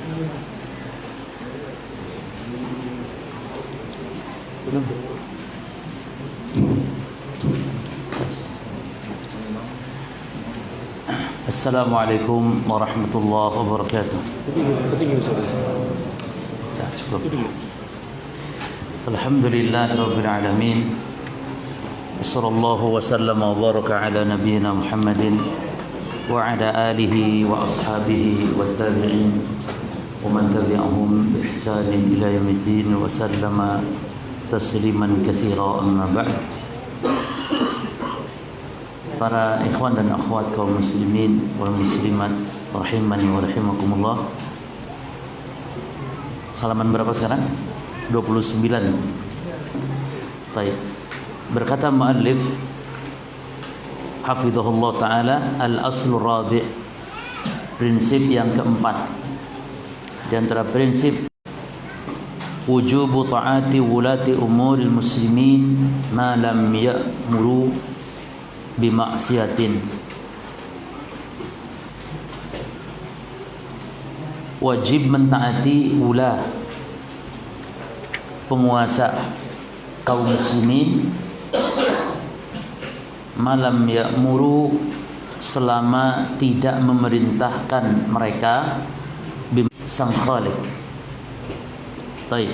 Belum. Assalamualaikum warahmatullahi wabarakatuh. Ya, cukup. Alhamdulillahirabbil alamin. Wassallallahu wasallam wa baraka ala nabiyyina Muhammadin wa ala alihi wa ashabihi wat tabi'in wa man tabi'ahum bi ihsanin ila yaumiddin wa sallama tasliman katsira, amma ba'd. Para ikhwan dan akhwat kaum muslimin wal muslimat rahimani wa rahimakumullah. Halaman berapa sekarang? 29. Baik. Berkata muallif hafizahullah taala, al-aslur rabi', prinsip yang keempat di antara prinsip wujubu ta'ati wulati umuril muslimin ma lam ya'muru bimaksiatin. Wajib mentaati ulah, penguasa kaum muslimin, malam ya'muru, selama tidak memerintahkan mereka sang khalik. Baik.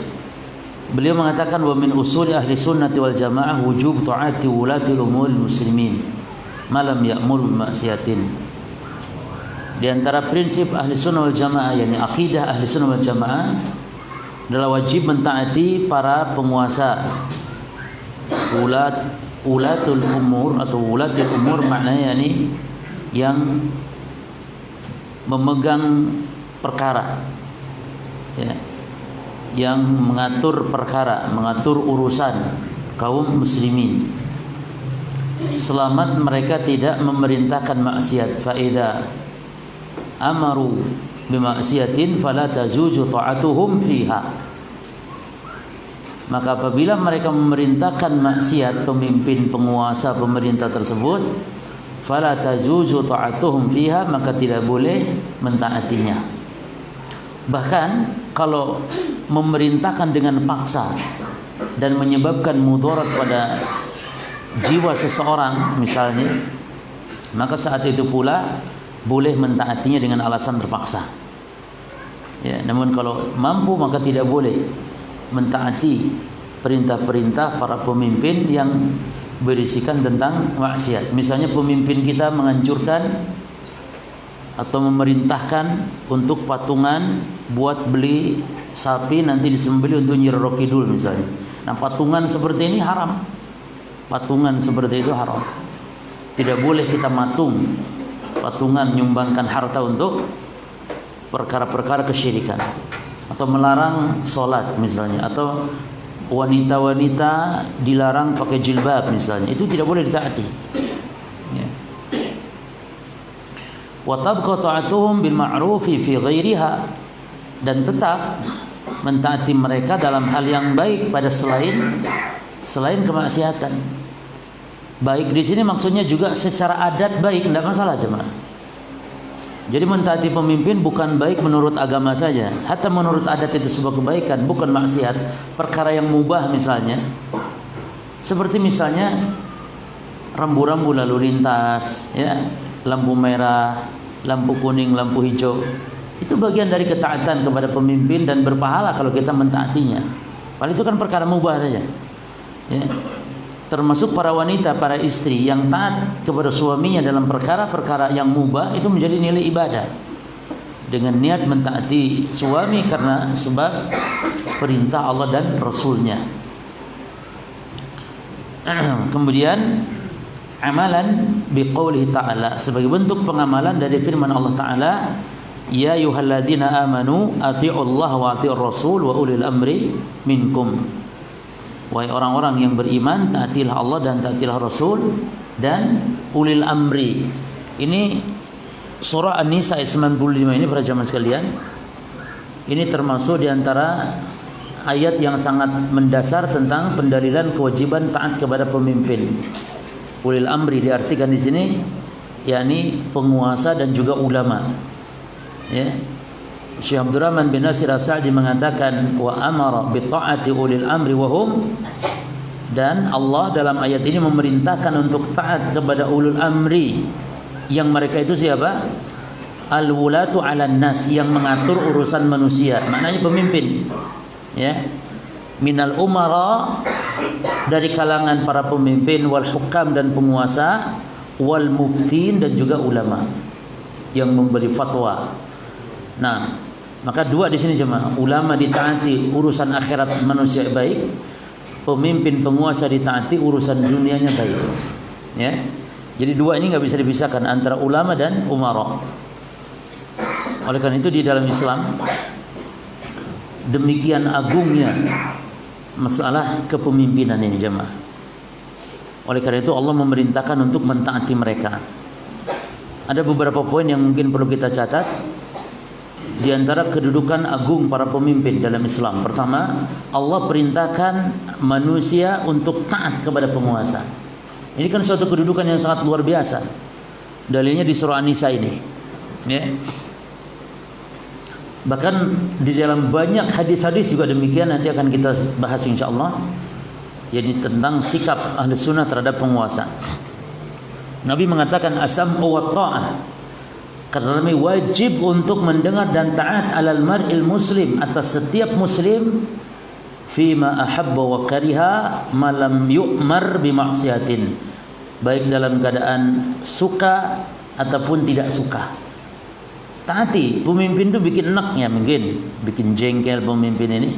Beliau mengatakan wa min usuli ahli sunnati wal jamaah wujub ta'ati wulati umuril muslimin malam ya'mur bimaksiatin. Di antara prinsip ahli sunnah wal jamaah, yakni akidah ahli sunnah wal jamaah, adalah wajib mentaati para penguasa, ulatul umur atau ulatul umur, maknanya yakni yang memegang perkara, ya, yang mengatur perkara, mengatur urusan kaum muslimin, selamat mereka tidak memerintahkan maksiat. Fa idza amaru bimaksiatin fala tajuju ta'atuhum fiha. Maka apabila mereka memerintahkan maksiat, pemimpin, penguasa, pemerintah tersebut, fala tajuju ta'atuhum fiha, maka tidak boleh mentaatinya. Bahkan kalau memerintahkan dengan paksa dan menyebabkan mudarat pada jiwa seseorang misalnya, maka saat itu pula boleh mentaatinya dengan alasan terpaksa, ya. Namun kalau mampu maka tidak boleh mentaati perintah-perintah para pemimpin yang berisikan tentang maksiat. Misalnya pemimpin kita menganjurkan atau memerintahkan untuk patungan buat beli sapi nanti disembelih untuk Nyi Roro Kidul misalnya. Nah, patungan seperti ini haram. Patungan seperti itu haram. Tidak boleh kita patungan nyumbangkan harta untuk perkara-perkara kesyirikan, atau melarang sholat misalnya, atau wanita-wanita dilarang pakai jilbab misalnya, itu tidak boleh ditaati, ya. Wa tabqa ta'atuhum bil ma'rufi fi ghairiha, dan tetap mentaati mereka dalam hal yang baik pada selain kemaksiatan. Baik di sini maksudnya juga secara adat baik, tidak masalah jemaah. Jadi mentaati pemimpin bukan baik menurut agama saja, hatta menurut adat itu sebuah kebaikan, bukan maksiat. Perkara yang mubah misalnya, seperti misalnya rambu-rambu lalu lintas, ya, lampu merah, lampu kuning, lampu hijau, itu bagian dari ketaatan kepada pemimpin dan berpahala kalau kita mentaatinya. Padahal itu kan perkara mubah saja, ya. Termasuk para wanita, para istri yang taat kepada suaminya dalam perkara-perkara yang mubah, itu menjadi nilai ibadah dengan niat mentaati suami karena sebab perintah Allah dan Rasulnya. Kemudian amalan biqaulihi ta'ala, sebagai bentuk pengamalan dari firman Allah Ta'ala, ya ayyuhalladzina amanu atii'ullaha wa atii'ur rasul wa ulil amri minkum. Wahai orang-orang yang beriman, taatilah Allah dan taatilah Rasul dan ulil amri. Ini surah An-Nisa ayat 95 ini para jamaah sekalian. Ini termasuk di antara ayat yang sangat mendasar tentang pendalilan kewajiban taat kepada pemimpin. Ulil amri diartikan di sini yakni penguasa dan juga ulama. Ya. Syekh Abdurrahman bin Nasir As-Sa'di mengatakan wa amara bi ta'ati ulil amri wa hum, dan Allah dalam ayat ini memerintahkan untuk taat kepada ulul amri, yang mereka itu siapa? Al-wulatu 'alan nas, yang mengatur urusan manusia, maknanya pemimpin, ya. Minal umara, dari kalangan para pemimpin, wal hukam, dan penguasa, wal muftin, dan juga ulama yang memberi fatwa. Nah, maka dua di sini jemaah, ulama ditaati urusan akhirat manusia baik, pemimpin penguasa ditaati urusan dunianya baik. Ya. Jadi dua ini nggak bisa dipisahkan antara ulama dan umara. Oleh karena itu di dalam Islam demikian agungnya masalah kepemimpinan ini jemaah. Oleh karena itu Allah memerintahkan untuk mentaati mereka. Ada beberapa poin yang mungkin perlu kita catat. Di antara kedudukan agung para pemimpin dalam Islam, pertama, Allah perintahkan manusia untuk taat kepada penguasa. Ini kan suatu kedudukan yang sangat luar biasa. Dalilnya di surah An-Nisa ini, ya. Bahkan di dalam banyak hadis-hadis juga demikian, nanti akan kita bahas insyaallah. Jadi tentang sikap ahli sunnah terhadap penguasa. Nabi mengatakan as-sam'u wa ta'ah, karena kami wajib untuk mendengar dan taat alal mar'il muslim, atas setiap muslim, fima ahabba wa kariha malam yu'mar bimaksiatin, baik dalam keadaan suka ataupun tidak suka. Taati. Pemimpin itu bikin enaknya, mungkin bikin jengkel pemimpin ini,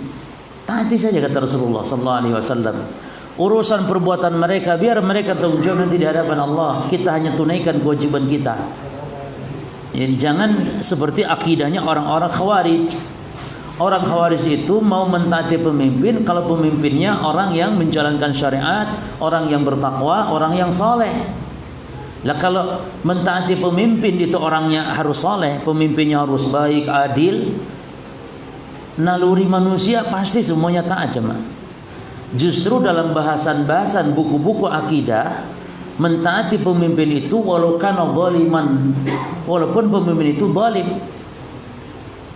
taati saja kata Rasulullah sallallahu alaihi wasallam. Urusan perbuatan mereka biar mereka tanggung jawab nanti di hadapan Allah, kita hanya tunaikan kewajiban kita. Jadi jangan seperti akidahnya orang-orang Khawarij. Orang Khawarij itu mau mentaati pemimpin kalau pemimpinnya orang yang menjalankan syariat, orang yang bertakwa, orang yang soleh. Lah kalau mentaati pemimpin itu orangnya harus soleh, pemimpinnya harus baik, adil, naluri manusia pasti semuanya taat jemaah. Justru dalam bahasan-bahasan buku-buku akidah, mentaati pemimpin itu walaupun pemimpin itu zalim,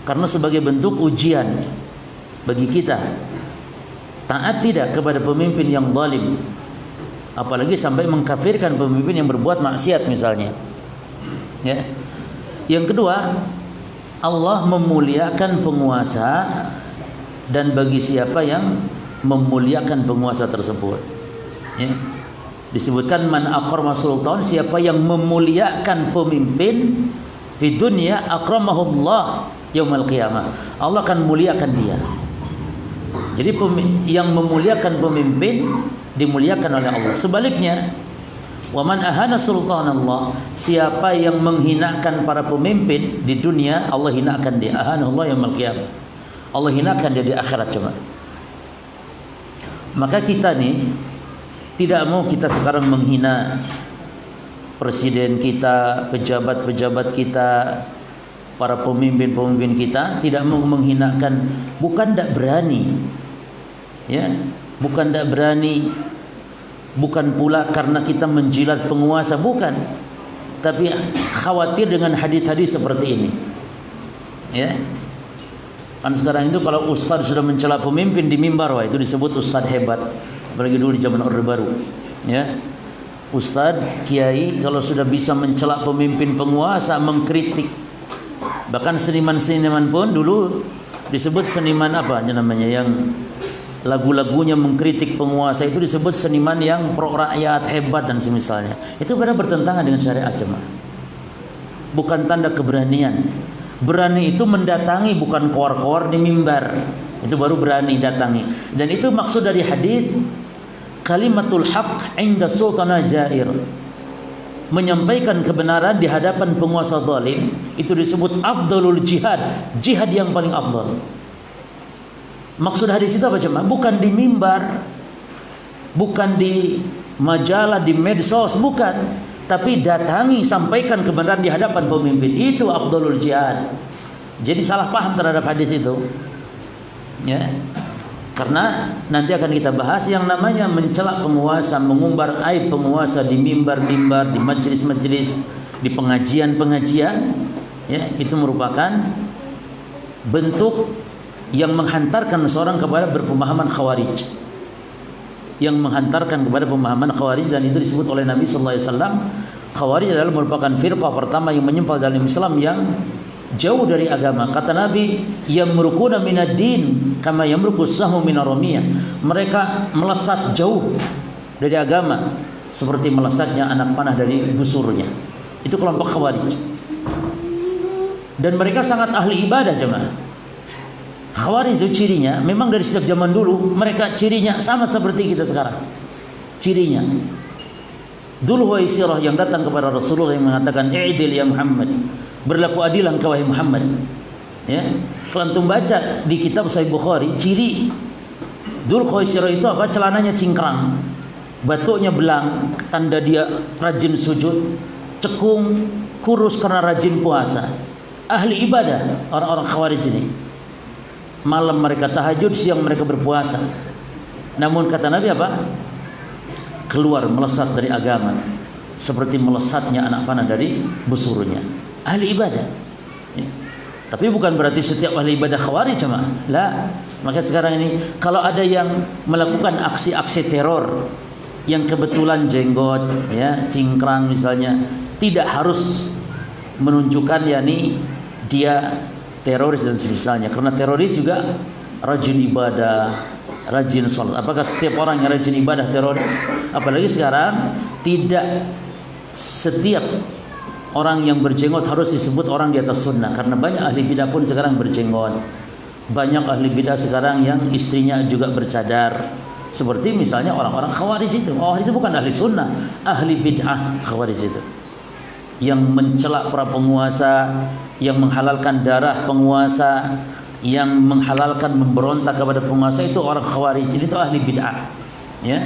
karena sebagai bentuk ujian bagi kita. Taat tidak kepada pemimpin yang zalim, apalagi sampai mengkafirkan pemimpin yang berbuat maksiat misalnya, ya. Yang kedua, Allah memuliakan penguasa, dan bagi siapa yang memuliakan penguasa tersebut, ya. Disebutkan man akrama sultan, siapa yang memuliakan pemimpin di dunia, akramahullah yaumil qiyamah, Allah akan muliakan dia. Jadi yang memuliakan pemimpin dimuliakan oleh Allah. Sebaliknya, wa man ahana sultanallah, siapa yang menghinakan para pemimpin di dunia, Allah hinakan dia, ahanallah yaumil qiyamah, Allah hinakan dia di akhirat. Coba. Maka kita nih tidak mau kita sekarang menghina presiden kita, pejabat-pejabat kita, para pemimpin-pemimpin kita, tidak mau menghinakan, bukan tidak berani, ya, bukan tidak berani, bukan pula karena kita menjilat penguasa, bukan, tapi khawatir dengan hadis-hadis seperti ini, ya. Kan sekarang itu kalau ustaz sudah mencela pemimpin di mimbar, wah itu disebut ustaz hebat. Apalagi dulu di zaman Orde Baru, ya. Ustaz, kiai kalau sudah bisa mencela pemimpin penguasa, mengkritik, bahkan seniman-seniman pun dulu disebut seniman apa namanya, yang lagu-lagunya mengkritik penguasa itu disebut seniman yang pro rakyat, hebat dan semisalnya. Itu benar bertentangan dengan syariat jemaah. Bukan tanda keberanian. Berani itu mendatangi, bukan koar-koar di mimbar. Itu baru berani datangi. Dan itu maksud dari hadis kalimatul haq inda sultana jair, menyampaikan kebenaran di hadapan penguasa zalim, itu disebut afdalul jihad, jihad yang paling afdal. Maksud hadis itu apa jemaah? Bukan di mimbar, bukan di majalah, di medsos, bukan. Tapi datangi, sampaikan kebenaran di hadapan pemimpin, itu afdalul jihad. Jadi salah paham terhadap hadis itu, ya. Karena nanti akan kita bahas yang namanya mencela penguasa, mengumbar aib penguasa di mimbar-mimbar, di majelis-majelis, di pengajian-pengajian, ya, itu merupakan bentuk yang menghantarkan seorang kepada berpemahaman Khawarij, yang menghantarkan kepada pemahaman Khawarij, dan itu disebut oleh Nabi sallallahu alaihi wasallam, Khawarij adalah merupakan firqah pertama yang menyimpang dalam Islam, yang jauh dari agama. Kata Nabi, yamrukuna minad din kama yamrukus sahmu minar ramiyah. Mereka melesat jauh dari agama seperti melesatnya anak panah dari busurnya. Itu kelompok Khawarij. Dan mereka sangat ahli ibadah, jemaah. Khawarij itu cirinya, memang dari sejak zaman dulu mereka cirinya sama seperti kita sekarang. Cirinya, Dzul Huwaisirah yang datang kepada Rasulullah yang mengatakan, "I'dil ya Muhammad." Berlaku adil engkau wahai Muhammad. Ya, kalau antum baca di kitab Sahih Bukhari, ciri Dzul Huwaisirah itu apa? Celananya cingkrang, batuknya belang, tanda dia rajin sujud, cekung, kurus karena rajin puasa. Ahli ibadah orang-orang Khawarij ini. Malam mereka tahajud, siang mereka berpuasa. Namun kata Nabi apa? Keluar melesat dari agama seperti melesatnya anak panah dari busurnya. Ahli ibadah. Ya. Tapi bukan berarti setiap ahli ibadah Khawarij, cuma lah. Maka sekarang ini kalau ada yang melakukan aksi-aksi teror yang kebetulan jenggot, ya, cingkrang misalnya, tidak harus menunjukkan yakni dia teroris dan semisalnya, karena teroris juga rajin ibadah, rajin sholat. Apakah setiap orang yang rajin ibadah teroris? Apalagi sekarang tidak setiap orang yang berjenggot harus disebut orang di atas sunnah, karena banyak ahli bidah pun sekarang berjenggot. Banyak ahli bidah sekarang yang istrinya juga bercadar, seperti misalnya orang-orang Khawarij itu. Oh, itu bukan ahli sunnah, ahli bid'ah Khawarij itu, yang mencela para penguasa, yang menghalalkan darah penguasa, yang menghalalkan memberontak kepada penguasa. Itu orang Khawarij, itu ahli bid'ah, ya.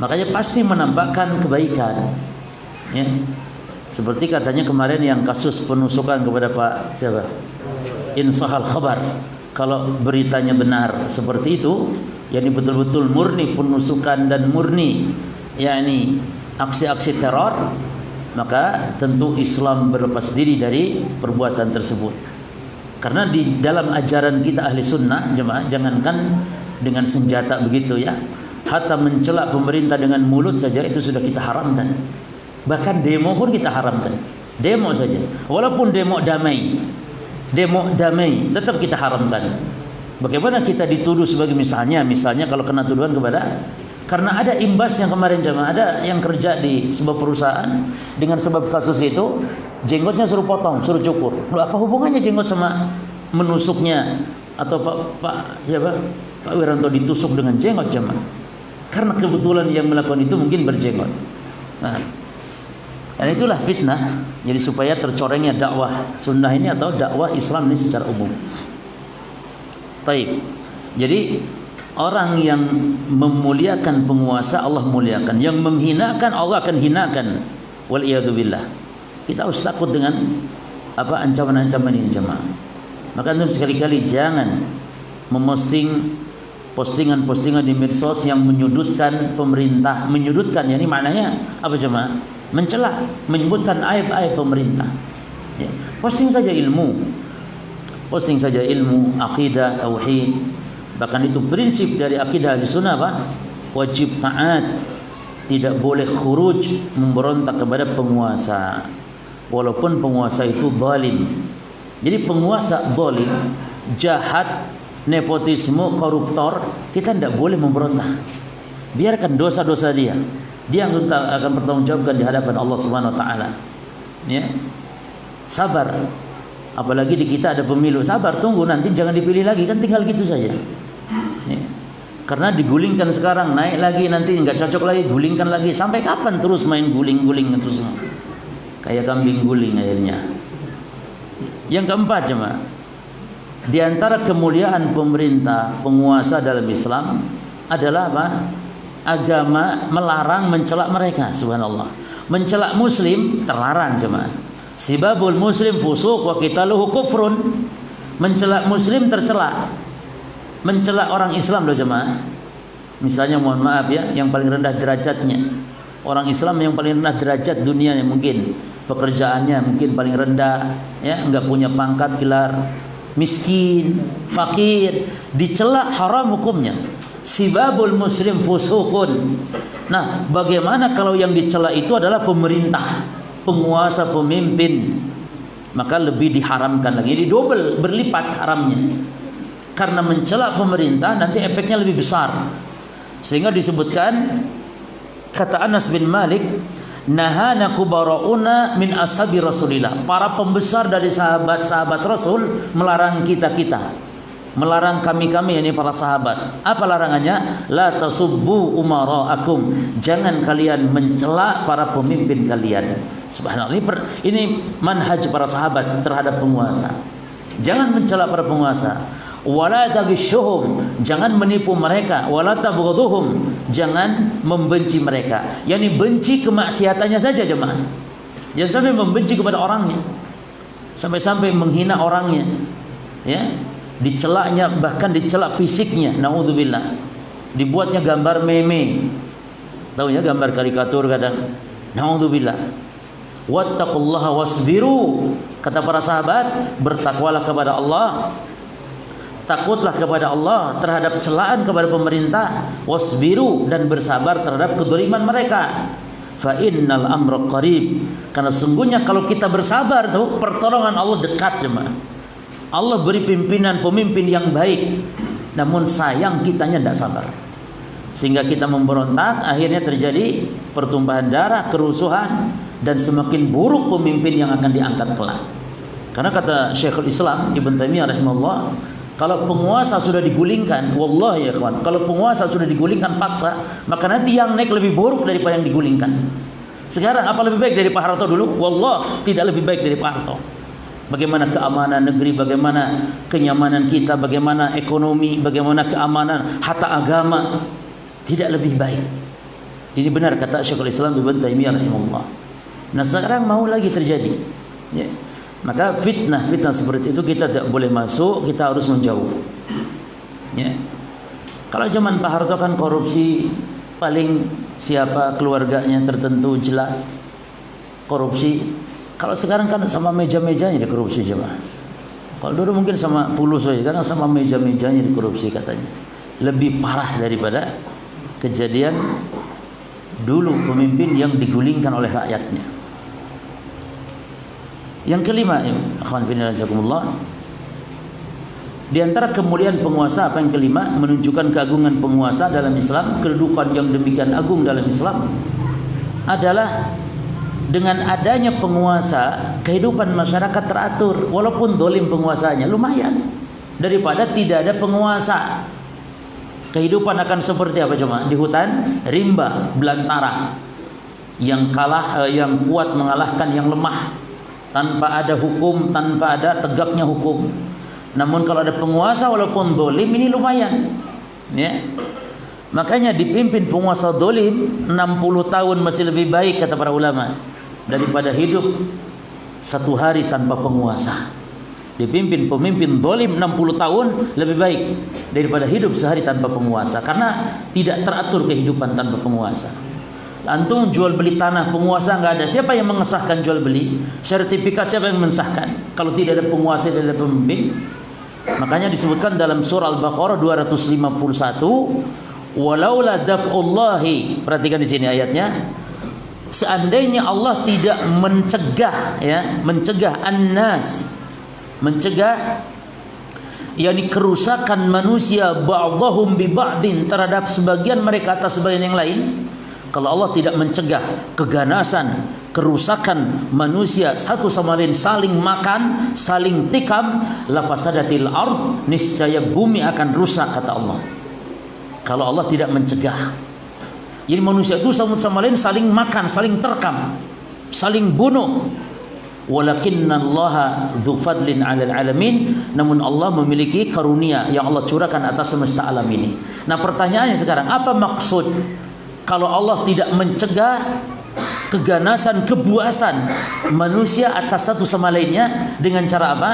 Makanya pasti menampakkan kebaikan, ya. Seperti katanya kemarin yang kasus penusukan kepada Pak siapa? Insahal khabar. Kalau beritanya benar seperti itu, yakni betul-betul murni penusukan dan murni yakni aksi-aksi teror, maka tentu Islam berlepas diri dari perbuatan tersebut. Karena di dalam ajaran kita ahli sunnah, jemaah, jangankan dengan senjata begitu, ya, hatta mencela pemerintah dengan mulut saja itu sudah kita haramkan. Bahkan demo pun kita haramkan. Demo saja, walaupun demo damai tetap kita haramkan. Bagaimana kita dituduh sebagai misalnya kalau kena tuduhan kepada, karena ada imbas yang kemarin jemaah, ada yang kerja di sebuah perusahaan dengan sebab kasus itu jenggotnya suruh potong, suruh cukur. Loh, apa hubungannya jenggot sama menusuknya? Atau Pak Wiranto ditusuk dengan jenggot jemaah? Karena kebetulan yang melakukan itu mungkin berjenggot. Nah, dan itulah fitnah. Jadi supaya tercorengnya dakwah sunnah ini atau dakwah Islam ini secara umum. Taib. Jadi orang yang memuliakan penguasa Allah muliakan, yang menghinakan Allah akan hinakan. Wal iyadzubillah. Kita harus takut dengan apa ancaman-ancaman ini jemaah. Maka antum sekali-kali jangan memposting postingan-postingan di medsos yang menyudutkan pemerintah. Menyudutkan yakni maknanya apa jemaah? Mencela, menyebutkan aib-aib pemerintah. Ya. Posting saja ilmu, akidah, tauhid. Bahkan itu prinsip dari akidah Ahlussunnah apa? Wajib taat, tidak boleh khuruj memberontak kepada penguasa, walaupun penguasa itu zalim. Jadi penguasa zalim, jahat, nepotisme, koruptor, kita tidak boleh memberontak. Biarkan dosa-dosa dia akan bertanggungjawabkan di hadapan Allah Subhanahu wa taala. Ya. Sabar. Apalagi di kita ada pemilu. Sabar, tunggu nanti jangan dipilih lagi, kan tinggal gitu saja. Ya. Karena digulingkan sekarang, naik lagi, nanti enggak cocok lagi, gulingkan lagi. Sampai kapan terus main guling-guling terus? Kayak kambing guling akhirnya. Yang keempat jemaah, di antara kemuliaan pemerintah, penguasa dalam Islam adalah apa? Agama melarang mencela mereka, subhanallah. Mencela muslim terlarang jemaah. Sibabul muslim fusuq wa qitaluhu kufrun. Mencela muslim tercela. Mencela orang Islam loh jemaah. Misalnya mohon maaf ya, yang paling rendah derajatnya. Orang Islam yang paling rendah derajat dunianya mungkin. Pekerjaannya mungkin paling rendah, ya, enggak punya pangkat gelar, miskin, fakir, dicela haram hukumnya. Sibabul muslim fusukun. Nah, bagaimana kalau yang dicela itu adalah pemerintah, penguasa, pemimpin? Maka lebih diharamkan lagi. Jadi double, berlipat haramnya. Karena mencela pemerintah nanti efeknya lebih besar. Sehingga disebutkan, kata Anas bin Malik, nahana kubara'una min ashabi Rasulillah. Para pembesar dari sahabat-sahabat Rasul melarang kita-kita, melarang kami-kami, yakni para sahabat. Apa larangannya? La tasubbu umara'akum. Jangan kalian mencela para pemimpin kalian. Subhanallah. Ini manhaj para sahabat terhadap penguasa. Jangan mencela para penguasa. Wala tagishuhum. Jangan menipu mereka. Wala tabghaduhum. Jangan membenci mereka. Yani benci kemaksiatannya saja, jemaah. Jangan sampai membenci kepada orangnya. Sampai-sampai menghina orangnya. Ya. Dicelaknya, bahkan dicelak fisiknya, naudzubillah. Dibuatnya gambar meme, tahu ya, gambar karikatur kadang, naudzubillah. Wattaqullaha wasbiru, kata para sahabat, bertakwalah kepada Allah, takutlah kepada Allah terhadap celaan kepada pemerintah, wasbiru, dan bersabar terhadap kedzaliman mereka. Fa innal amra qarib, karena sungguhnya kalau kita bersabar tuh pertolongan Allah dekat, jemaah. Allah beri pimpinan pemimpin yang baik, namun sayang kitanya tidak sabar, sehingga kita memberontak. Akhirnya terjadi pertumpahan darah, kerusuhan, dan semakin buruk pemimpin yang akan diangkat kelak. Karena kata Syekhul Islam Ibn Taimiyah rahimahullah, kalau penguasa sudah digulingkan, wallahi ya kawan, kalau penguasa sudah digulingkan paksa, maka nanti yang naik lebih buruk daripada yang digulingkan. Sekarang apa lebih baik dari Pak Harto dulu? Wallah, tidak lebih baik dari Pak Harto. Bagaimana keamanan negeri, bagaimana kenyamanan kita, bagaimana ekonomi, bagaimana keamanan harta agama, tidak lebih baik. Ini benar kata Syekhul Islam Ibn Taimiyah rahimahullah. Nah, sekarang mau lagi terjadi, ya. Maka fitnah seperti itu kita tidak boleh masuk, kita harus menjauh, ya. Kalau zaman Pak Harto kan korupsi, paling siapa keluarganya tertentu jelas korupsi. Kalau sekarang kan sama meja-mejanya dikorupsi, jemaah. Kalau dulu mungkin sama puluh saja, karena sama meja-mejanya dikorupsi katanya. Lebih parah daripada kejadian dulu pemimpin yang digulingkan oleh rakyatnya. Yang kelima, akhwan fillah jazakumullah, di antara kemuliaan penguasa, apa yang kelima, menunjukkan keagungan penguasa dalam Islam, kedudukan yang demikian agung dalam Islam adalah dengan adanya penguasa, kehidupan masyarakat teratur, walaupun dolim penguasanya, lumayan daripada tidak ada penguasa. Kehidupan akan seperti apa coba? Di hutan rimba, belantara, yang kalah, yang kuat mengalahkan yang lemah, tanpa ada hukum, tanpa ada tegaknya hukum. Namun kalau ada penguasa walaupun dolim, ini lumayan, ya. Makanya dipimpin penguasa dolim 60 tahun masih lebih baik, kata para ulama, daripada hidup satu hari tanpa penguasa. Dipimpin pemimpin dolim 60 tahun lebih baik daripada hidup sehari tanpa penguasa, karena tidak teratur kehidupan tanpa penguasa. Antum jual beli tanah, penguasa nggak ada, siapa yang mengesahkan jual beli? Sertifikat siapa yang mensahkan? Kalau tidak ada penguasa, tidak ada pemimpin. Makanya disebutkan dalam surah Al-Baqarah 251, walaula daf'ullahi, perhatikan di sini ayatnya, seandainya Allah tidak mencegah, ya, mencegah annas, mencegah yakni kerusakan manusia, ba'dhum bi ba'din, terhadap sebagian mereka atas sebagian yang lain. Kalau Allah tidak mencegah keganasan, kerusakan manusia satu sama lain, saling makan, saling tikam, la fasadatil ard, niscaya bumi akan rusak, kata Allah. Kalau Allah tidak mencegah, jadi manusia itu sama lain saling makan, saling terkam, saling bunuh. Walakinnallaha dzu fadlin 'alal 'alamin, namun Allah memiliki karunia yang Allah curahkan atas semesta alam ini. Nah, pertanyaannya sekarang, apa maksud kalau Allah tidak mencegah keganasan, kebuasan manusia atas satu sama lainnya, dengan cara apa?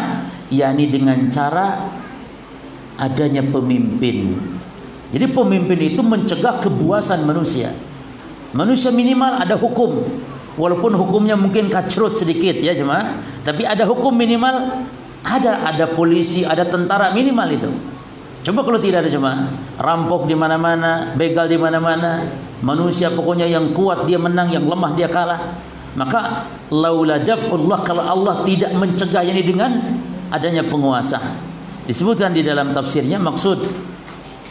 yakni dengan cara adanya pemimpin. Jadi pemimpin itu mencegah kebuasan manusia. Manusia minimal ada hukum, walaupun hukumnya mungkin kacrut sedikit, ya jemaah, tapi ada hukum minimal Ada polisi, ada tentara, minimal itu. Coba kalau tidak ada jemaah, rampok di mana-mana, begal di mana-mana, manusia pokoknya yang kuat dia menang, yang lemah dia kalah. Maka laula daf'ullah, kalau Allah tidak mencegah ini dengan adanya penguasa. Disebutkan di dalam tafsirnya, maksud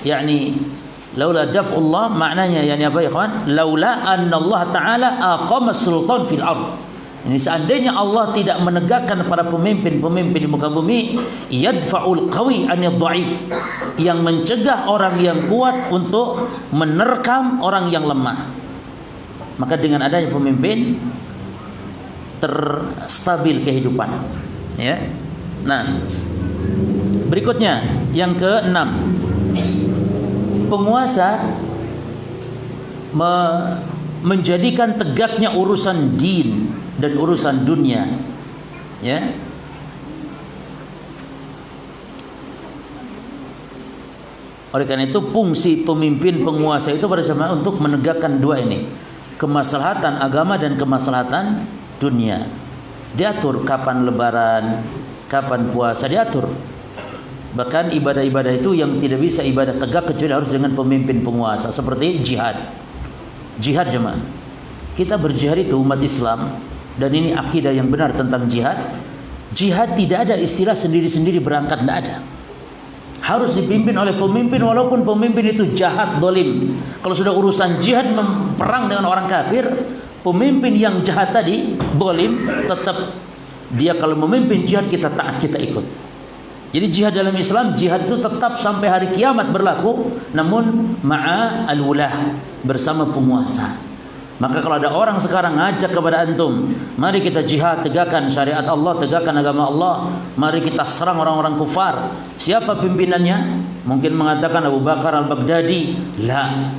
yakni laula daf'ullah maknanya yakni apa ya kawan? Laula anna Allah taala aqama sultan fil ardh. Ini seandainya Allah tidak menegakkan para pemimpin-pemimpin di muka bumi, yadfa'ul qawi 'anil dha'if, yang mencegah orang yang kuat untuk menerkam orang yang lemah. Maka dengan adanya pemimpin terstabil kehidupan, ya. Nah, berikutnya yang ke-6. Penguasa menjadikan tegaknya urusan din dan urusan dunia, ya. Oleh karena itu fungsi pemimpin penguasa itu pada jemaah untuk menegakkan dua ini, kemaslahatan agama dan kemaslahatan dunia. Diatur kapan lebaran, kapan puasa, diatur. Bahkan ibadah-ibadah itu yang tidak bisa ibadah tegak kecuali harus dengan pemimpin penguasa, seperti jihad. Jihad jemaah. Kita berjihad itu umat Islam, dan ini akidah yang benar tentang jihad. Jihad tidak ada istilah sendiri-sendiri berangkat, tidak ada. Harus dipimpin oleh pemimpin, walaupun pemimpin itu jahat, dolim. Kalau sudah urusan jihad, perang dengan orang kafir, pemimpin yang jahat tadi, dolim, tetap dia kalau memimpin jihad kita taat, kita ikut. Jadi jihad dalam Islam, jihad itu tetap sampai hari kiamat berlaku, namun ma'a al-wulah, bersama penguasa. Maka kalau ada orang sekarang ngajak kepada antum, mari kita jihad, tegakkan syariat Allah, tegakkan agama Allah, mari kita serang orang-orang kufar. Siapa pimpinannya? Mungkin mengatakan Abu Bakar al-Baghdadi. La.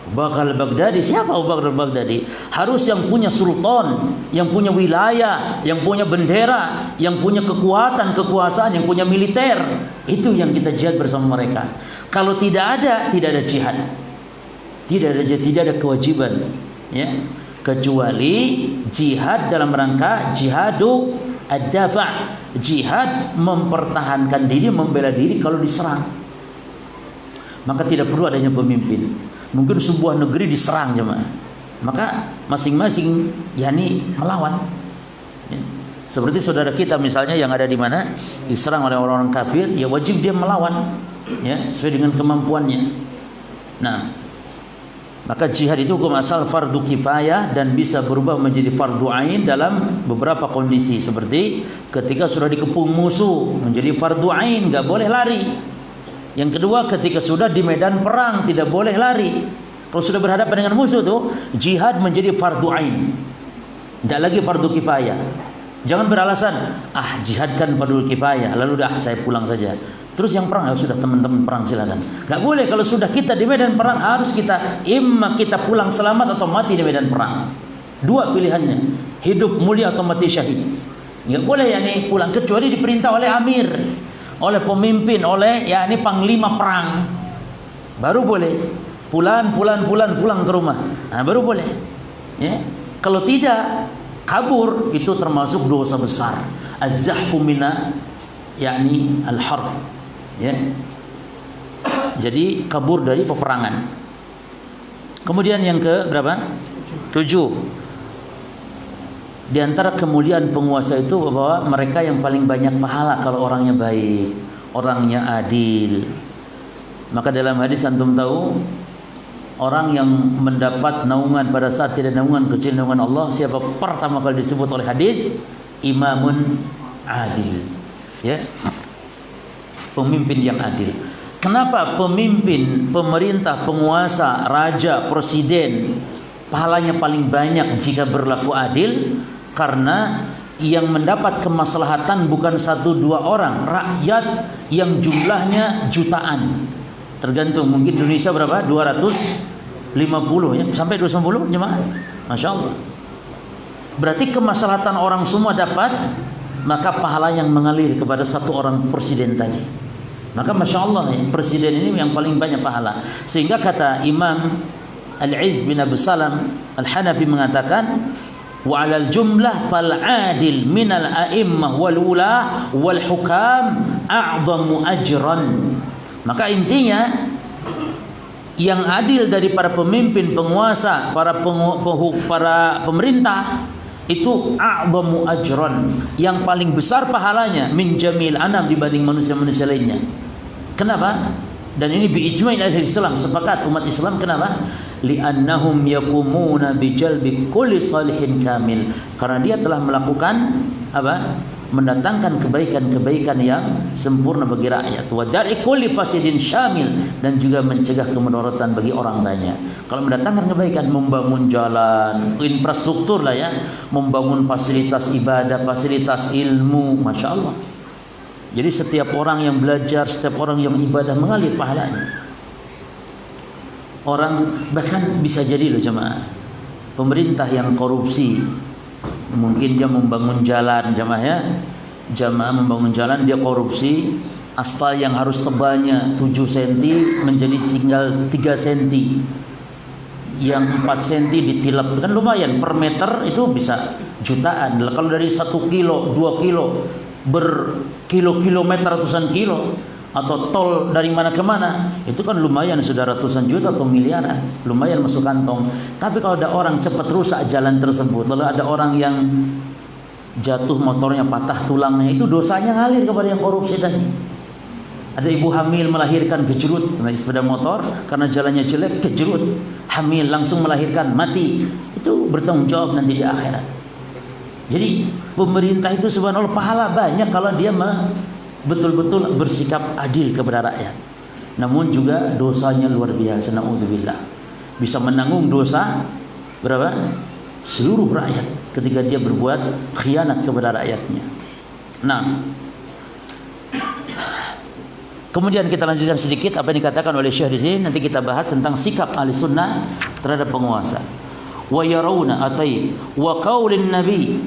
Abu Bakar al-Baghdadi, siapa Abu Bakar al-Baghdadi? Harus yang punya sultan, yang punya wilayah, yang punya bendera, yang punya kekuatan, kekuasaan, yang punya militer. Itu yang kita jihad bersama mereka. Kalau tidak ada jihad. Tidak ada kewajiban, ya, kecuali jihad dalam rangka jihadu ad-dafa', jihad mempertahankan diri, membela diri kalau diserang. Maka tidak perlu adanya pemimpin. Mungkin sebuah negeri diserang jemaah, maka masing-masing yakni melawan, ya. Seperti saudara kita misalnya yang ada di mana diserang oleh orang-orang kafir, ya wajib dia melawan, ya, sesuai dengan kemampuannya. Nah, maka jihad itu hukum asal fardu kifayah dan bisa berubah menjadi fardu ain dalam beberapa kondisi, seperti ketika sudah dikepung musuh menjadi fardu ain, enggak boleh lari. Yang kedua, ketika sudah di medan perang tidak boleh lari. Kalau sudah berhadapan dengan musuh tuh, jihad menjadi fardu ain, tidak lagi fardu kifayah. Jangan beralasan, jihad kan fardu kifayah, lalu dah saya pulang saja. Terus yang perang, sudah teman-teman perang silakan. Gak boleh. Kalau sudah kita di medan perang, harus kita imma kita pulang selamat atau mati di medan perang. Dua pilihannya, hidup mulia atau mati syahid. Gak boleh yakni pulang kecuali diperintah oleh amir, oleh pemimpin, oleh yakni panglima perang, baru boleh pulang ke rumah. Nah, baru boleh, ya. Kalau tidak, kabur itu termasuk dosa besar. Az-zahfu mina yakni al-harf, ya. Jadi kabur dari peperangan. Kemudian yang ke berapa? 7. Di antara kemuliaan penguasa itu bahwa mereka yang paling banyak pahala kalau orangnya baik, orangnya adil. Maka dalam hadis antum tahu, orang yang mendapat naungan pada saat tidak naungan kecil naungan Allah, siapa pertama kali disebut oleh hadis? Imamun adil, ya, pemimpin yang adil. Kenapa pemimpin, pemerintah, penguasa, raja, presiden pahalanya paling banyak jika berlaku adil? Karena yang mendapat kemaslahatan bukan 1-2 orang, rakyat yang jumlahnya jutaan. Tergantung, mungkin Indonesia berapa? 250 ya, sampai 250 jemaah. Masya Allah. Berarti kemaslahatan orang semua dapat, maka pahala yang mengalir kepada satu orang presiden tadi. Maka Masya Allah ya, presiden ini yang paling banyak pahala. Sehingga kata Imam Al-Izz bin Abu Salam Al-Hanafi mengatakan, wa 'alal jumlah fal 'adil minal a'immah wal ulah wal hukam a'zamu ajran. Maka intinya yang adil dari para pemimpin, penguasa, para pemerintah itu a'zamu ajran, yang paling besar pahalanya min jamil anam dibanding manusia-manusia lainnya. Kenapa? Dan ini biijma'il ahli Islam, sepakat umat Islam. Kenapa? Li'annahum yakumuna bijalbi kulli salihin kamil. Karena dia telah melakukan apa? Mendatangkan kebaikan-kebaikan yang sempurna bagi rakyat. Wa dari kulli fasidin syamil, dan juga mencegah kemudaratan bagi orang banyak. Kalau mendatangkan kebaikan, membangun jalan, infrastruktur lah ya, membangun fasilitas ibadah, fasilitas ilmu, masya Allah. Jadi setiap orang yang belajar, setiap orang yang ibadah mengalir pahalanya. Orang bahkan bisa jadi loh jemaah, pemerintah yang korupsi, mungkin dia membangun jalan, jamaah membangun jalan, dia korupsi, aspal yang harus tebalnya 7 cm menjadi tinggal 3 cm, yang 4 cm ditilap, kan lumayan, per meter itu bisa jutaan. Kalau dari 1 kilo, 2 kilo, berkilo-kilometer, ratusan kilo, atau tol dari mana ke mana, itu kan lumayan, sudah ratusan juta atau miliaran, lumayan masuk kantong. Tapi kalau ada orang cepat rusak jalan tersebut, lalu ada orang yang jatuh motornya patah tulangnya, itu dosanya ngalir kepada yang korupsi tadi. Ada ibu hamil melahirkan kejerut naik sepeda motor karena jalannya jelek, kejerut, hamil langsung melahirkan, mati. Itu bertanggung jawab nanti di akhirat. Jadi pemerintah itu subhanallah pahala banyak kalau dia betul-betul bersikap adil kepada rakyat. Namun juga dosanya luar biasa, naudzubillah. Bisa menanggung dosa berapa? Seluruh rakyat ketika dia berbuat khianat kepada rakyatnya. Nah, kemudian kita lanjutkan sedikit apa yang dikatakan oleh Syekh di sini. Nanti kita bahas tentang sikap ahli sunnah terhadap penguasa. Wa yarawna atayib wa qaulin nabi,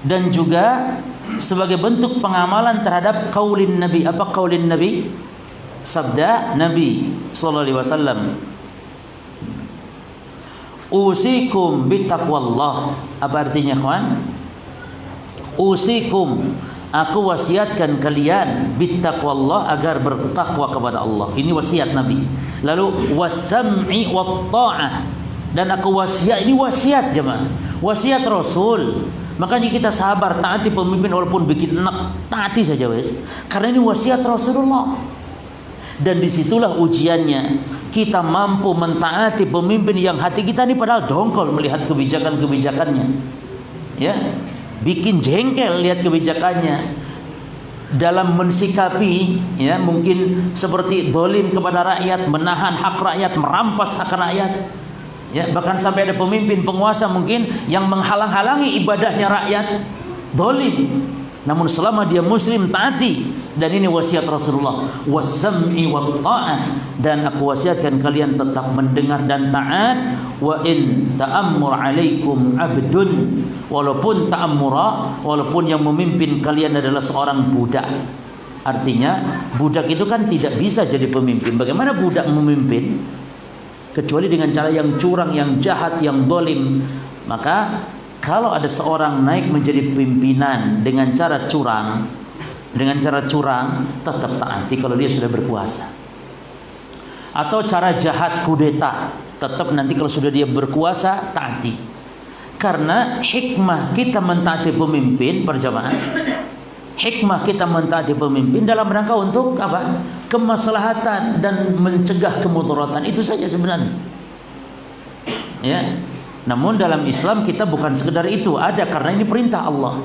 dan juga sebagai bentuk pengamalan terhadap qaulin nabi. Apa qaulin nabi? Sabda Nabi sallallahu alaihi wasallam, usikum bitaqwallah. Apa artinya kawan? Usikum, aku wasiatkan kalian bittaqwallah, agar bertakwa kepada Allah. Ini wasiat Nabi. Lalu wasam'i wat ta'ah, dan aku wasiat, ini wasiat jemaah, wasiat Rasul. Makanya kita sabar, taati pemimpin walaupun bikin enak, taati saja wes. Karena ini wasiat Rasulullah. Dan disitulah ujiannya, kita mampu mentaati pemimpin yang hati kita ini padahal dongkol melihat kebijakan-kebijakannya, ya, bikin jengkel lihat kebijakannya. Dalam mensikapi, ya, mungkin seperti zalim kepada rakyat, menahan hak rakyat, merampas hak rakyat. Ya, bahkan sampai ada pemimpin penguasa mungkin yang menghalang-halangi ibadahnya rakyat, zalim. Namun selama dia muslim, taati. Dan ini wasiat Rasulullah, wasam'i wat ta'ah, dan aku wasiatkan kalian tetap mendengar dan taat. Wa in ta'ammur alaikum abdun, walaupun ta'ammura, walaupun yang memimpin kalian adalah seorang budak. Artinya budak itu kan tidak bisa jadi pemimpin. Bagaimana budak memimpin? Kecuali dengan cara yang curang, yang jahat, yang zalim. Maka kalau ada seorang naik menjadi pimpinan dengan cara curang, tetap taati kalau dia sudah berkuasa. Atau cara jahat, kudeta, tetap nanti kalau sudah dia berkuasa, taati. Karena hikmah kita mentaati pemimpin, perjamaah, hikmah kita mentaati pemimpin dalam rangka untuk apa? Kemaslahatan dan mencegah kemudaratan, itu saja sebenarnya. Ya. Namun dalam Islam kita bukan sekedar itu, ada karena ini perintah Allah.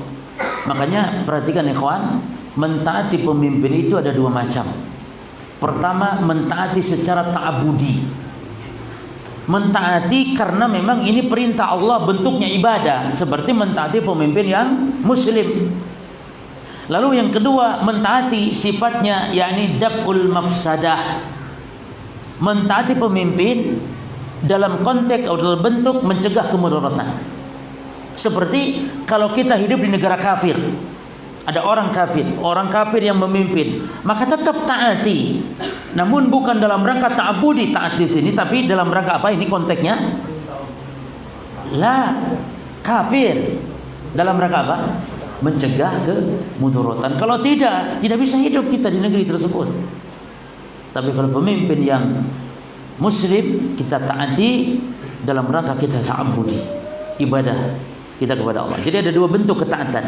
Makanya perhatikan ikhwan, mentaati pemimpin itu ada dua macam. Pertama, mentaati secara ta'abudi. Mentaati karena memang ini perintah Allah, bentuknya ibadah, seperti mentaati pemimpin yang muslim. Lalu yang kedua, mentaati sifatnya, yakni daf'ul mafsadah. Mentaati pemimpin dalam konteks atau dalam bentuk mencegah kemudaratan. Seperti kalau kita hidup di negara kafir, ada orang kafir yang memimpin, maka tetap taati. Namun bukan dalam rangka ta'abudi taat di sini, tapi dalam rangka apa ini konteksnya? kafir. Dalam rangka apa? Mencegah kemudaratan. Kalau tidak bisa hidup kita di negeri tersebut. Tapi kalau pemimpin yang muslim, kita taati dalam rangka kita ta'abbudi, ibadah kita kepada Allah. Jadi ada dua bentuk ketaatan.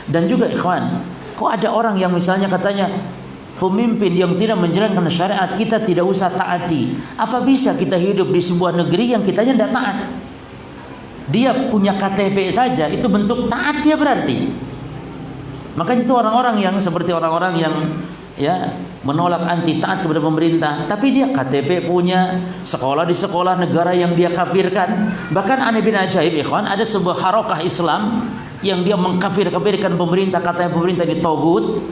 Dan juga ikhwan, kok ada orang yang misalnya katanya pemimpin yang tidak menjalankan syariat kita tidak usah taati. Apa bisa kita hidup di sebuah negeri yang kitanya tidak taat? Dia punya KTP saja itu bentuk taat dia berarti. Makanya itu orang-orang yang seperti orang-orang yang ya menolak anti taat kepada pemerintah, tapi dia KTP punya, sekolah di sekolah negara yang dia kafirkan. Bahkan aneh bin ajaib ikhwan, ada sebuah harakah Islam yang dia mengkafirkan pemerintah, katanya pemerintah ini togut,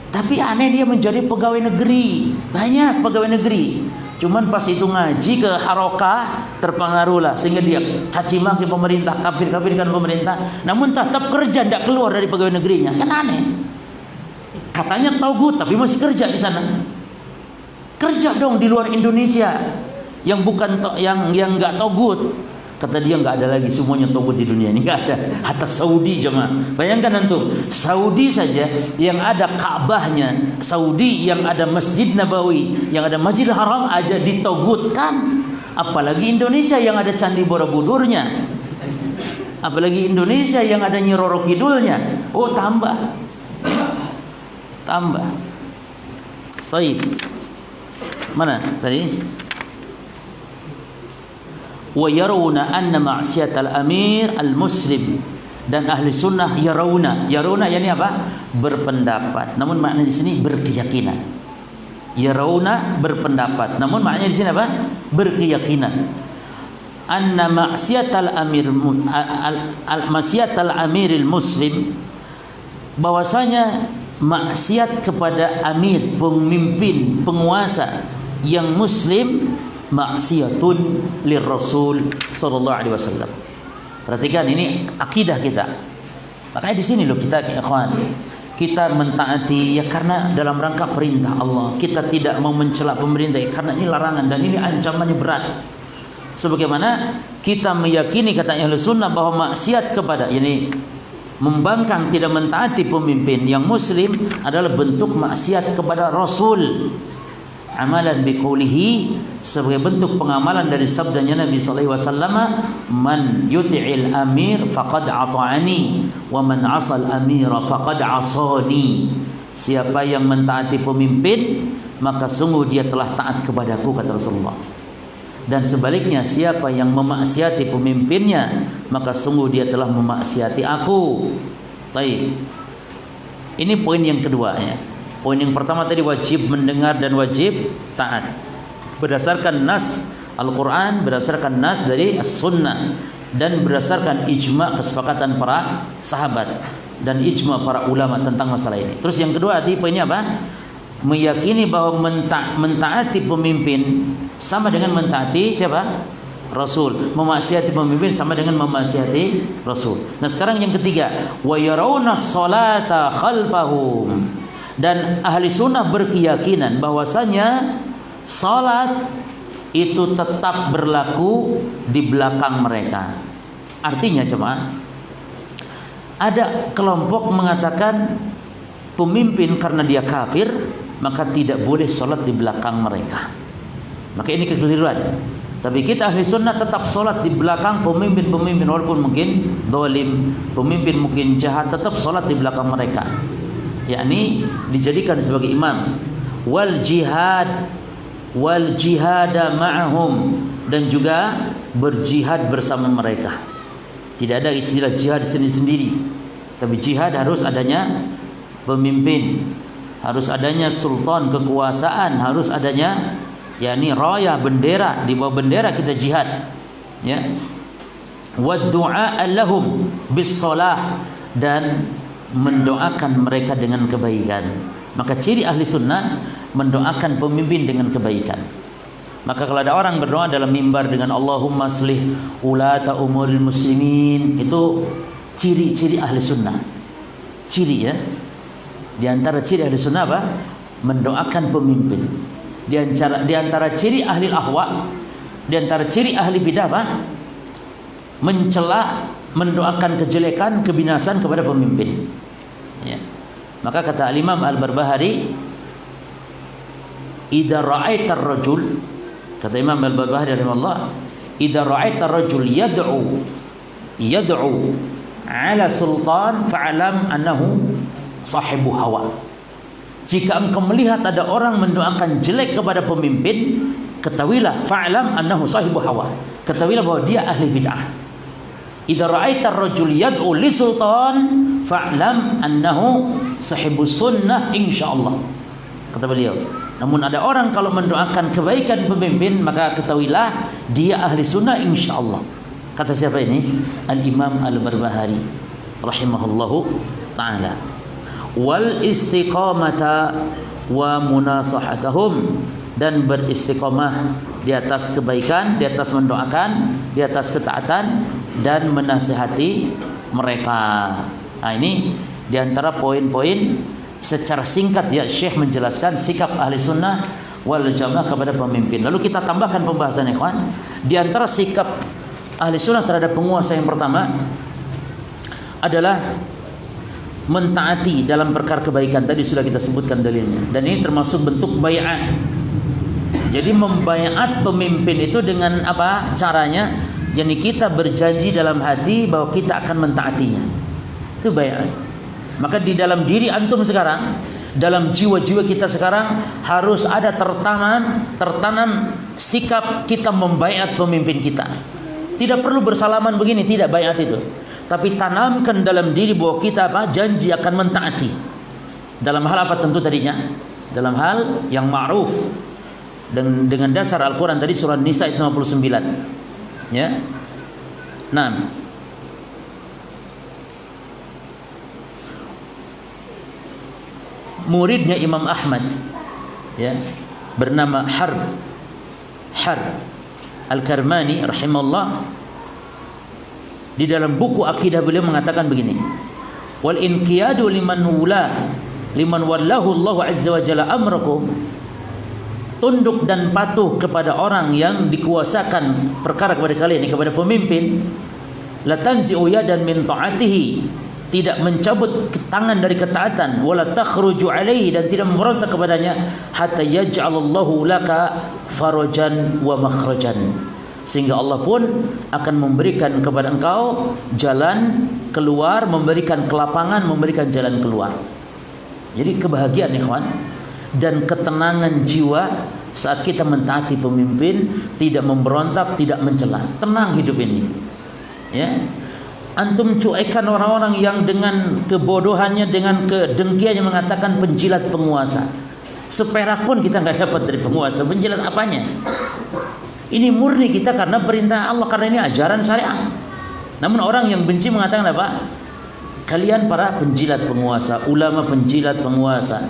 tapi aneh dia menjadi pegawai negeri, banyak pegawai negeri. Cuman pas itu ngaji ke harakah terpengaruhlah sehingga dia caci maki pemerintah, kafirkan pemerintah, namun tetap kerja, tidak keluar dari pegawai negerinya. Kan aneh. Katanya taugut tapi masih kerja di sana. Kerja dong di luar Indonesia yang bukan yang enggak taugut. Kata dia enggak ada lagi, semuanya taugut di dunia ini enggak ada. Hatta Saudi jemaah. Bayangkan antum, Saudi saja yang ada Ka'bahnya, Saudi yang ada Masjid Nabawi, yang ada Masjidil Haram aja ditaugutkan. Apalagi Indonesia yang ada Candi Borobudurnya. Apalagi Indonesia yang ada Nyi Roro Kidulnya. Oh, tambah. Baik. Mana tadi? Wa yarawna anna ma'siyatal amir al-muslim, dan ahli sunnah yarawna yani apa? Berpendapat. Namun maknanya di sini berkeyakinan. Yarawna berpendapat. Namun maknanya di sini apa? Berkeyakinan. Anna ma'siyatal amir al-ma'siyatal amiril muslim, bahwasanya maksiat kepada amir, pemimpin, penguasa yang muslim, maksiatun lirrasul sallallahu alaihi wasallam. Perhatikan ini akidah kita. Makanya di sini loh kita ikhwan, kita mentaati ya karena dalam rangka perintah Allah. Kita tidak mau mencela pemerintah ya, karena ini larangan dan ini ancamannya berat. Sebagaimana kita meyakini katanya Ahlus Sunnah bahwa maksiat kepada ini membangkang tidak mentaati pemimpin yang muslim adalah bentuk maksiat kepada Rasul. Amalan biqaulihi, sebagai bentuk pengamalan dari sabdanya Nabi sallallahu alaihi wasallam, man yuti'il amir faqad ata'ani wa man 'asal amira faqad 'asani. Siapa yang mentaati pemimpin maka sungguh dia telah taat kepadaku, kata Rasulullah. Dan sebaliknya siapa yang memaksiati pemimpinnya maka sungguh dia telah memaksiati aku. Baik. Ini poin yang kedua ya. Poin yang pertama tadi wajib mendengar dan wajib taat berdasarkan nas Al-Quran, berdasarkan nas dari As-Sunnah, dan berdasarkan ijma' kesepakatan para sahabat dan ijma' para ulama tentang masalah ini. Terus yang kedua tadi poinnya apa? Meyakini bahwa mentaati pemimpin sama dengan mentaati siapa? Rasul. Memaksiati pemimpin sama dengan memaksiati Rasul. Nah sekarang yang ketiga, wa yarawna sholata khalfahum, dan ahli sunnah berkeyakinan bahwasanya salat itu tetap berlaku di belakang mereka. Artinya jemaah, ada kelompok mengatakan pemimpin karena dia kafir maka tidak boleh salat di belakang mereka. Maka ini kekeliruan. Tapi kita ahli sunnah tetap salat di belakang pemimpin-pemimpin, walaupun mungkin zalim, pemimpin mungkin jahat, tetap salat di belakang mereka. Yakni dijadikan sebagai imam. Wal jihada ma'ahum, dan juga berjihad bersama mereka. Tidak ada istilah jihad sendiri-sendiri, tapi jihad harus adanya pemimpin, harus adanya sultan, kekuasaan, harus adanya yakni raya, bendera. Di bawah bendera kita jihad ya. Wa du'a lahum bis shalah, dan mendoakan mereka dengan kebaikan. Maka ciri ahli sunnah mendoakan pemimpin dengan kebaikan. Maka kalau ada orang berdoa dalam mimbar dengan Allahumma aslih ulata umuril muslimin, itu ciri-ciri ahli sunnah. Ciri ya. Di antara ciri ahli sunnah apa? Mendoakan pemimpin. Di antara ciri ahli ahwa, di antara ciri ahli bidah apa? Mencela mendoakan kejelekan, kebinasan kepada pemimpin. Ya. Maka kata Al-Imam Al-Barbahari, idza ra'aitar rajul, kata Imam Al-Barbahari rahimahullah, idza ra'aitar rajul yad'u ala sultan fa'lam annahu sahibu hawa. Jika engkau melihat ada orang mendoakan jelek kepada pemimpin, ketahuilah fa'lam annahu sahibu hawa. Ketahuilah bahwa dia ahli bid'ah. Idza ra'aitar rajul yad'u li sultan fa'lam annahu sahibu sunnah insyaallah. Kata beliau, namun ada orang kalau mendoakan kebaikan pemimpin, maka ketahuilah dia ahli sunnah insyaallah. Kata siapa ini? Al-Imam Al-Barbahari rahimahullahu ta'ala. Wal istiqamata wa munasahatahum, dan beristiqamah di atas kebaikan, di atas mendoakan, di atas ketaatan, dan menasihati mereka. Nah, ini diantara poin-poin secara singkat ya Syekh menjelaskan sikap ahli sunnah wal jamaah kepada pemimpin. Lalu kita tambahkan pembahasan ikhwan. Di antara sikap ahli sunnah terhadap penguasa yang pertama adalah mentaati dalam perkara kebaikan. Tadi sudah kita sebutkan dalilnya, dan ini termasuk bentuk bai'ah. Jadi membaiat pemimpin itu dengan apa caranya? Jadi kita berjanji dalam hati bahwa kita akan mentaatinya. Itu bai'ah. Maka di dalam diri antum sekarang, dalam jiwa-jiwa kita sekarang harus ada tertanam sikap kita membaiat pemimpin kita. Tidak perlu bersalaman begini, tidak, baiat itu. Tapi tanamkan dalam diri bahwa kita janji akan mentaati. Dalam hal apa tentu tadinya? Dalam hal yang ma'ruf. Dan dengan dasar Al-Quran tadi surah Nisa ayat 59. Ya. Nah, muridnya Imam Ahmad ya, bernama Harb Al-Karmani rahimahullah, di dalam buku akidah beliau mengatakan begini, wal inqiyadu liman wallahu Allahu azza wa jalla amrakum, tunduk dan patuh kepada orang yang dikuasakan perkara kepada kalian, kepada pemimpin, la tanzi'u yadan min ta'atihi, tidak mencabut tangan dari ketaatan, wala takhruju alaihi, dan tidak memberontak kepadanya, hatta yaj'alallahu laka farajan wa makhrajan, sehingga Allah pun akan memberikan kepada engkau jalan keluar, memberikan kelapangan, memberikan jalan keluar. Jadi kebahagiaan ikhwan dan ketenangan jiwa saat kita mentaati pemimpin, tidak memberontak, tidak mencela, tenang hidup ini. Ya, antum cuekan orang-orang yang dengan kebodohannya, dengan kedengkiannya mengatakan penjilat penguasa. Seperak pun kita nggak dapat dari penguasa. Penjilat apanya? Ini murni kita karena perintah Allah, karena ini ajaran syariah. Namun orang yang benci mengatakan apa? Kalian para penjilat penguasa, ulama penjilat penguasa,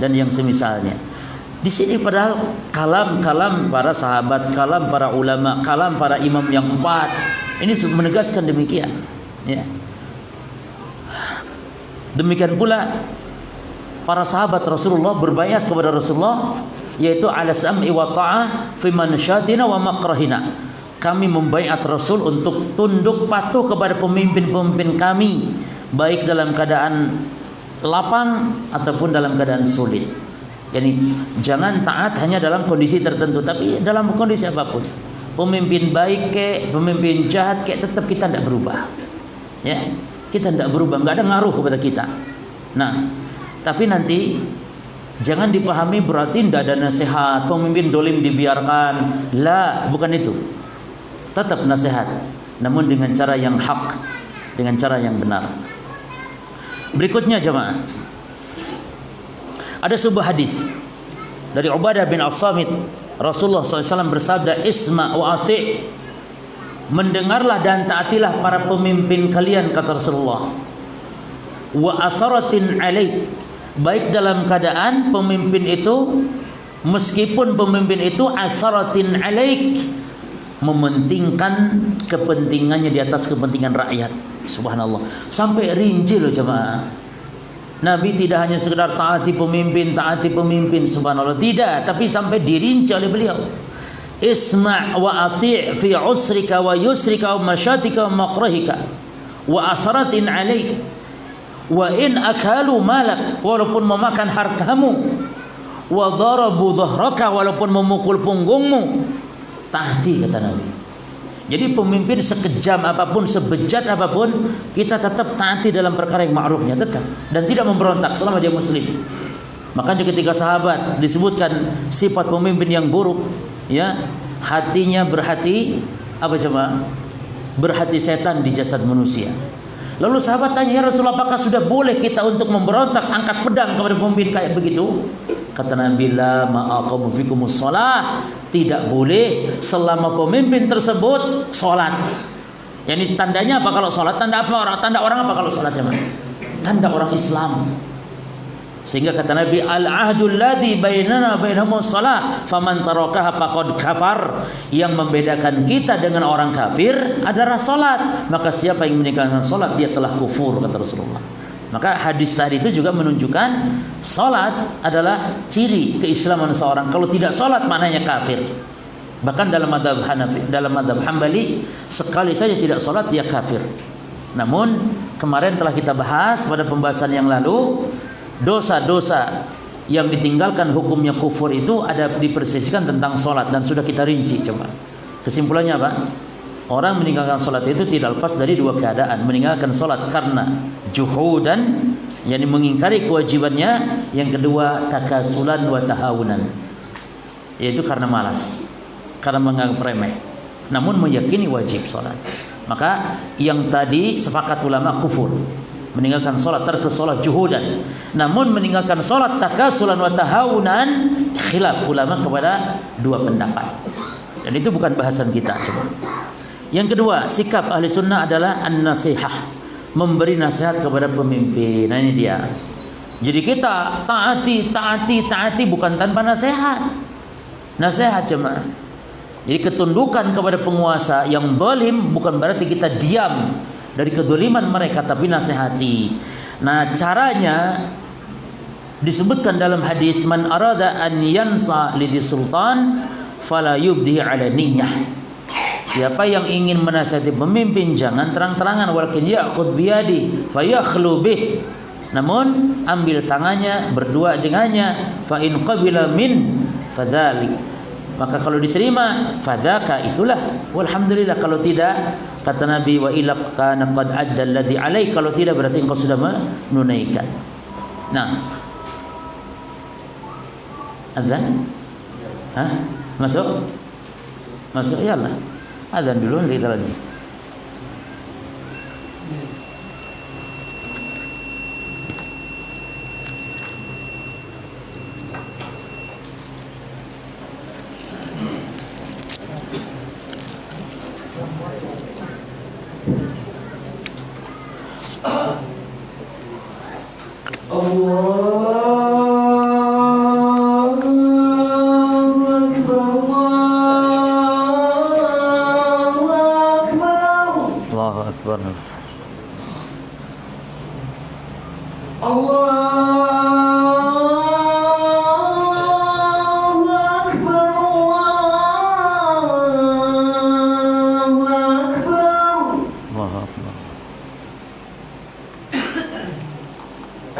dan yang semisalnya. Di sini padahal kalam para sahabat, kalam para ulama, kalam para imam yang 4 ini menegaskan demikian. Ya. Demikian pula para sahabat Rasulullah berbaiat kepada Rasulullah, yaitu ala sam'i wa ta'ah fi mansyatina wa makrahina. Kami membaiat Rasul untuk tunduk patuh kepada pemimpin-pemimpin kami, baik dalam keadaan lapang ataupun dalam keadaan sulit. Yani jangan taat hanya dalam kondisi tertentu, tapi dalam kondisi apapun. Pemimpin baik kek, pemimpin jahat kek, tetap kita tidak berubah. Ya, kita tidak berubah, nggak ada ngaruh kepada kita. Nah, tapi nanti jangan dipahami berarti tidak ada nasihat, pemimpin dolim dibiarkan. La, bukan itu. Tetap nasihat, namun dengan cara yang hak, dengan cara yang benar. Berikutnya jemaah, ada sebuah hadis dari Ubadah bin As-Samit. Rasulullah SAW bersabda, isma' wa ati', mendengarlah dan taatilah para pemimpin kalian, kata Rasulullah. Wa asaratin alaik, baik dalam keadaan pemimpin itu, meskipun pemimpin itu asaratin alaik, mementingkan kepentingannya di atas kepentingan rakyat. Subhanallah, sampai rinci loh jemaah. Nabi tidak hanya sekedar taati pemimpin, subhanallah, tidak, tapi sampai dirinci oleh beliau. Isma' wa ati' fi usrika wa yusrika wa masyatika wa makrahika wa asratin alaik, wa in akalu malak, walaupun memakan hartamu, wa darabu dhahraka, walaupun memukul punggungmu, taati kata Nabi. Jadi pemimpin sekejam apapun, sebejat apapun, kita tetap taati dalam perkara yang ma'rufnya, tetap, dan tidak memberontak selama dia muslim. Makanya ketika sahabat disebutkan sifat pemimpin yang buruk, ya, hatinya berhati apa coba? Berhati setan di jasad manusia. Lalu sahabat tanya, ya Rasulullah, apakah sudah boleh kita untuk memberontak, angkat pedang kepada pemimpin kayak begitu? Kata Nabi, la ma'aqamu fikumus shalah, tidak boleh selama pemimpin tersebut salat. Yani tandanya apa kalau salat? Tanda apa? Tanda orang apa kalau salat jemaah? Tanda orang Islam. Sehingga kata Nabi, al-ahdul ladzi bainana bainahumus shalah, faman tarakaha faqad kafar. Yang membedakan kita dengan orang kafir adalah salat. Maka siapa yang meninggalkan salat, dia telah kufur, kata Rasulullah. Maka hadis tadi itu juga menunjukkan salat adalah ciri keislaman seorang. Kalau tidak salat maknanya kafir. Bahkan dalam mazhab Hanafi, dalam mazhab Hambali, sekali saja tidak salat dia kafir. Namun kemarin telah kita bahas pada pembahasan yang lalu, dosa-dosa yang ditinggalkan hukumnya kufur itu ada dipersiskan tentang salat, dan sudah kita rinci. Coba kesimpulannya apa? Orang meninggalkan salat itu tidak lepas dari dua keadaan. Meninggalkan salat karena juhudan, yakni mengingkari kewajibannya. Yang kedua, takasulan wa tahawunan, yaitu karena malas, karena menganggap remeh, namun meyakini wajib salat. Maka yang tadi sepakat ulama kufur, meninggalkan salat, tarkus salat juhudan. Namun meninggalkan salat takasulan wa tahawunan, khilaf ulama kepada dua pendapat. Dan itu bukan bahasan kita. Coba. Yang kedua, sikap ahli sunnah adalah an-nasihah, memberi nasihat kepada pemimpin. Nah ini dia. Jadi kita taati bukan tanpa nasihat. Nasihat jemaah. Jadi ketundukan kepada penguasa yang zalim bukan berarti kita diam dari kedzaliman mereka, tapi nasihati. Nah caranya disebutkan dalam hadis, man arada an yansa lidhi sultan fala yubdi alaniyah. Siapa yang ingin menasihati pemimpin jangan terang-terangan, walakin ya'khudh biyadi fayakhlu bih, namun ambil tangannya, berdua dengannya. Fa in qabila min fadzalik, maka kalau diterima fadzaka, itulah, walhamdulillah. Kalau tidak, kata Nabi, wa illa kana qad adda alladhi alaik, kalau tidak berarti engkau sudah menunaikan. Nah, azan? Hah? Masuk iyalah. Azan dulu nanti kita lanjut.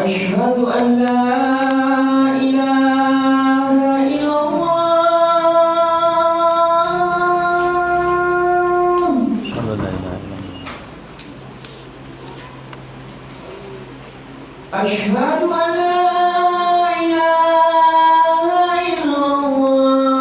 Asyhadu an la ilaha illallah. Asyhadu an la ilaha illallah.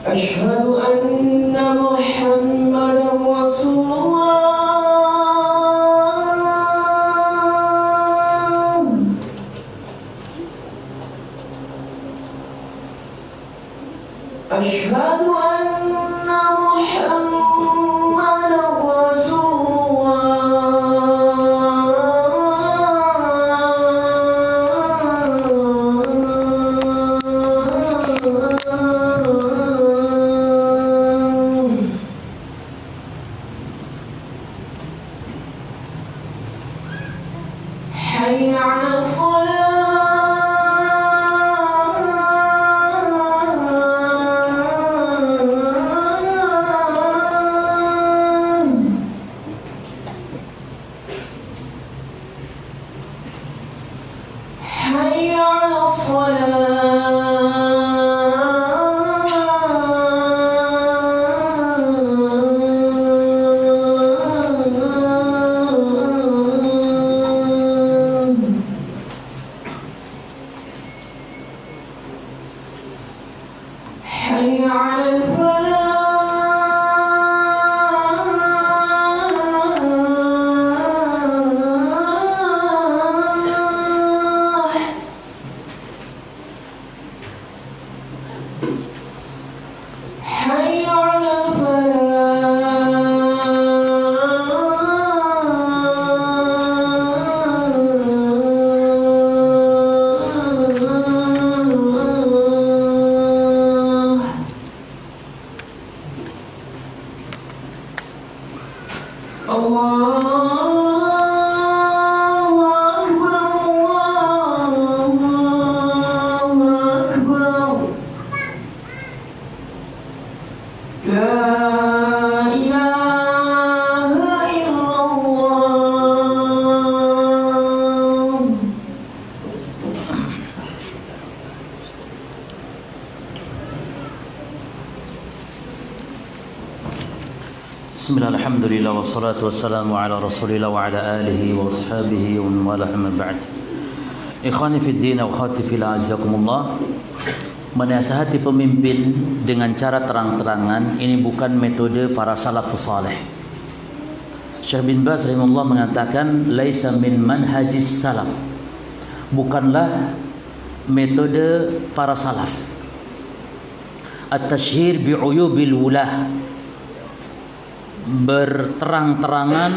Asyhadu anna Muhammadan Rasulullah. Asyhadu anna Muhammadan Rasulullah. حي على الصلاة حي على الفلاح حي على الفلاح الله أكبر لا إله إلا الله Bismillah, alhamdulillah, wassalatu wassalamu ala rasulillah wa ala alihi wa ashabihi wa man wala amma ba'd. Ikhwani fid din wa akhwati fillah, azzakumullah. Menasihati pemimpin dengan cara terang-terangan ini bukan metode para salafus saleh. Syekh bin Baz rahimahullah mengatakan laisa min manhajis salaf. Bukanlah metode para salaf. At-tashhir bi'uyubil wulah, berterang-terangan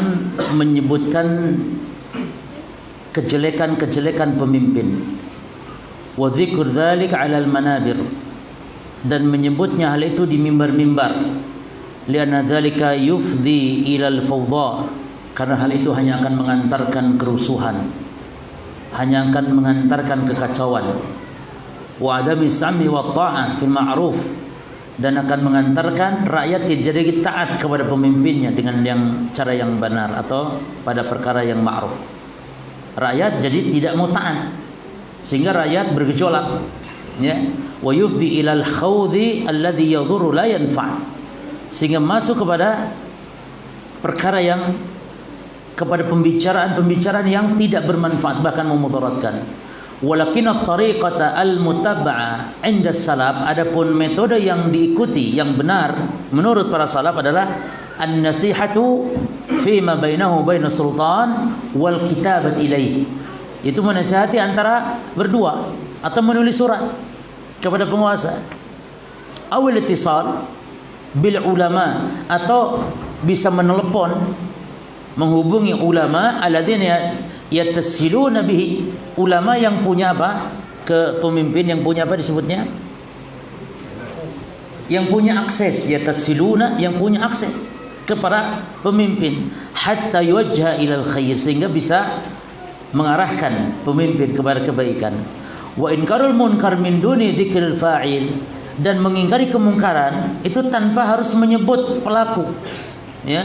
menyebutkan kejelekan-kejelekan pemimpin, wa dzikr dzalik 'alal manabir, dan menyebutnya hal itu di mimbar-mimbar, lianna dzalika yufdi ilal fawdha, karena hal itu hanya akan mengantarkan kerusuhan, hanya akan mengantarkan kekacauan, wa adami sam'i wa ta'ah fil ma'ruf, dan akan mengantarkan rakyat jadi taat kepada pemimpinnya dengan cara yang benar atau pada perkara yang ma'ruf. Rakyat jadi tidak mau taat sehingga rakyat bergejolak, ya, wa yufdi ilal khawdhi alladhi yadhurru la yanfa', sehingga masuk kepada perkara yang kepada pembicaraan yang tidak bermanfaat bahkan memudaratkan. Walakin at-tariqata al-mutabba'a 'inda salaf, adapun metode yang diikuti yang benar menurut para salaf adalah an-nasihatu fima bainahu baina sultan wal kitabat ilaih. Itu menasihati antara berdua atau menulis surat kepada penguasa. Awal ittisal bil ulama, atau bisa menelepon menghubungi ulama alladzina yattasiluna bihi, ulama yang punya apa? Ke pemimpin yang punya apa disebutnya? Yang punya akses, yattasiluna, yang punya akses kepada pemimpin, hatta yuwajjaha ilal khair, sehingga bisa mengarahkan pemimpin kepada kebaikan. Wa inkarul munkar min duni dzikril fa'il, dan mengingkari kemungkaran itu tanpa harus menyebut pelaku, ya.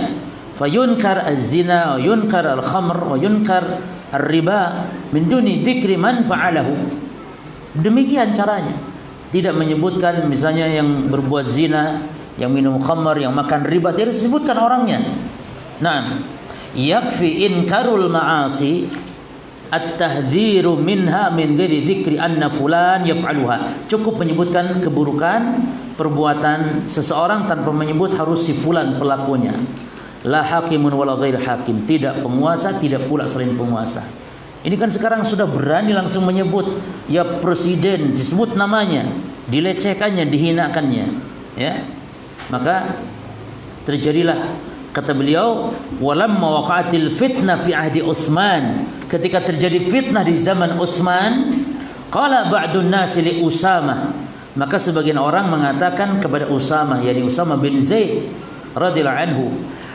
Fayunkar az-zina, yunkar al-khamr, wa yunkar ar-riba min duni dzikri man fa'alahu. Demikian caranya. Tidak menyebutkan misalnya yang berbuat zina, yang minum khamr, yang makan riba, tidak disebutkan orangnya. Nah, yakfi inkarul ma'asi at-tahdhiru minha min ghairi dzikri anna fulan yaf'aluha. Cukup menyebutkan keburukan perbuatan seseorang tanpa menyebut harus si fulan pelakunya. La hakimun wala ghair hakim, tidak penguasa, tidak pula selain penguasa. Ini kan sekarang sudah berani langsung menyebut ya presiden, disebut namanya, dilecehkannya, dihinakannya, ya. Maka terjadilah, kata beliau, walamma waqa'atil fitnah fi ahdi Utsman, ketika terjadi fitnah di zaman Utsman, qala ba'dun nasi li Usamah, maka sebagian orang mengatakan kepada Usamah, yakni Usamah bin Zaid radhiyallahu anhu,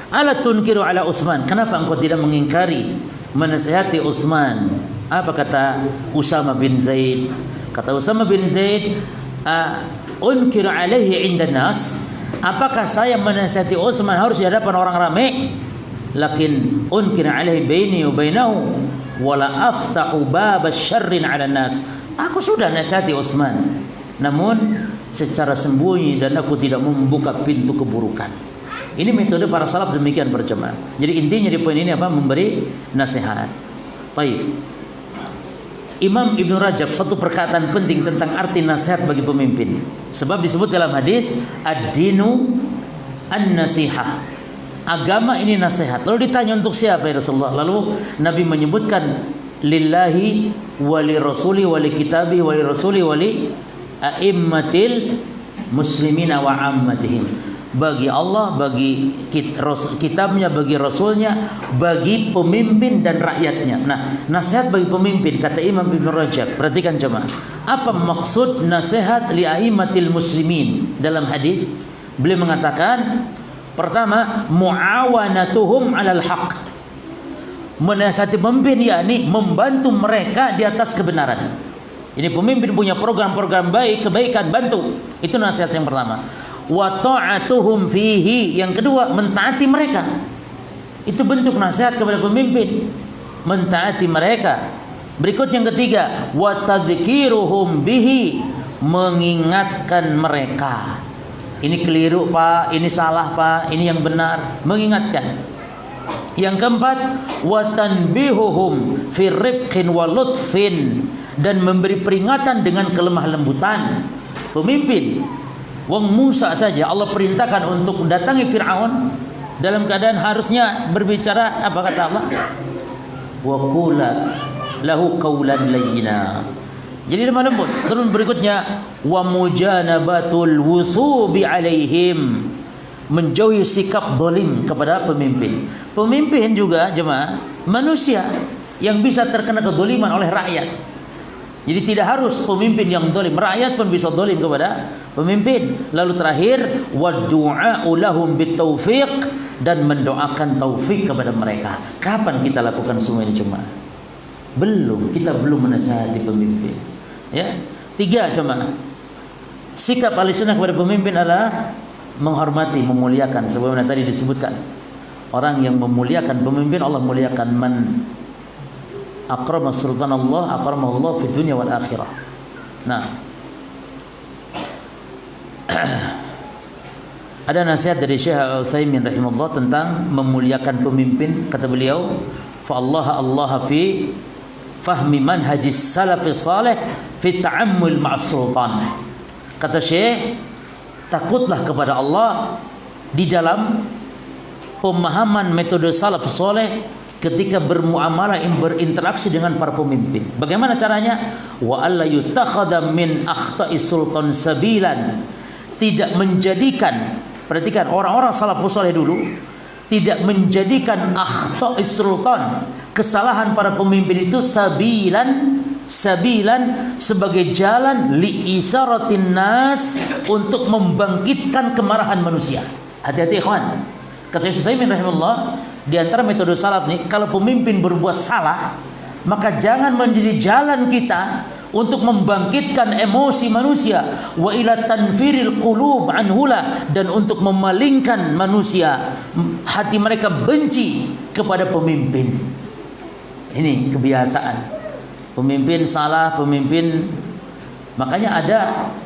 ala tunkiru ala Utsman, kenapa engkau tidak mengingkari, menasihati Utsman? Apa kata Usamah bin Zaid? Kata Usamah bin Zaid, unkir alaihi inda nas, apakah saya menasihati Utsman harus di hadapan orang ramai? Lakin unkir alaihi baini wa bainahu wala afta'u baba syarrin 'ala nas. Aku sudah nasihati Utsman, namun secara sembunyi dan aku tidak membuka pintu keburukan. Ini metode para salaf demikian berjemaah. Jadi intinya di poin ini apa? Memberi nasihat. Baik. Imam Ibn Rajab satu perkataan penting tentang arti nasihat bagi pemimpin. Sebab disebut dalam hadis ad-dinu an-nasihah. Agama ini nasihat. Lalu ditanya untuk siapa ya Rasulullah? Lalu Nabi menyebutkan lillahi wali rasuli wali kitabi wali rasuli wali a'immatil muslimina wa ammatihim. Bagi Allah, bagi kitabnya, bagi rasulnya, bagi pemimpin dan rakyatnya. Nah, nasihat bagi pemimpin kata Imam Ibn Rajab. Perhatikan jemaah. Apa maksud nasihat li a'immatil muslimin dalam hadis? Beliau mengatakan, pertama, muawanatuhum 'alal haq. Menasihati pemimpin yakni membantu mereka di atas kebenaran. Ini pemimpin punya program-program baik, kebaikan, bantu. Itu nasihat yang pertama. Wa ta'atuhum fihi, yang kedua mentaati mereka. Itu bentuk nasihat kepada pemimpin, mentaati mereka. Berikut yang ketiga, wa tadhkiruhum bihi, mengingatkan mereka. Ini keliru Pak, ini salah Pak, ini yang benar, mengingatkan. Yang keempat, wa tanbihuhum fi rifqin wa lutfin, dan memberi peringatan dengan kelemah lembutan. Pemimpin Wong Musa saja Allah perintahkan untuk mendatangi Fir'aun dalam keadaan harusnya berbicara apa kata Allah? Wa qula lahu qawlan layyina. Jadi lemah lembut. Terus berikutnya wa mujanabatul wusubi alaihim, menjauhi sikap zalim kepada pemimpin. Pemimpin juga jemaah manusia yang bisa terkena kezaliman oleh rakyat. Jadi tidak harus pemimpin yang zalim, rakyat pun bisa zalim kepada pemimpin. Lalu terakhir, wadu'a'u lahum bitaufiq, dan mendoakan taufik kepada mereka. Kapan kita lakukan semua ini jemaah? Belum, kita belum menasihati pemimpin. Ya. 3 jemaah. Sikap Ahlussunnah kepada pemimpin adalah menghormati, memuliakan. Sebagaimana tadi disebutkan, orang yang memuliakan pemimpin Allah muliakan. Man akrama sultan Allah akramahu Allah fi dunya wal akhirah. Nah, ada nasihat dari Syekh Al-Utsaimin rahimahullah tentang memuliakan pemimpin. Kata beliau, fa Allah fi fahmi manhajis salafis salih fi ta'ammul ma'as sultan. Kata Syekh, takutlah kepada Allah di dalam pemahaman metode salafus saleh ketika bermuamalah, berinteraksi dengan para pemimpin. Bagaimana caranya? Wa alla yutakhadha min akhta'is sultan sabilan, tidak menjadikan, perhatikan orang-orang salafus saleh dulu tidak menjadikan akhta'is sultan, kesalahan para pemimpin itu sabilan sebagai jalan li isaratin nas, untuk membangkitkan kemarahan manusia. Hati-hati ikhwan. Kata Syekh Utsaimin rahimahullah, di antara metode salaf nih, kalau pemimpin berbuat salah, maka jangan menjadi jalan kita untuk membangkitkan emosi manusia, wa ila tanfiril qulub anhula, dan untuk memalingkan manusia, hati mereka benci kepada pemimpin. Ini kebiasaan. Pemimpin salah, pemimpin. Makanya ada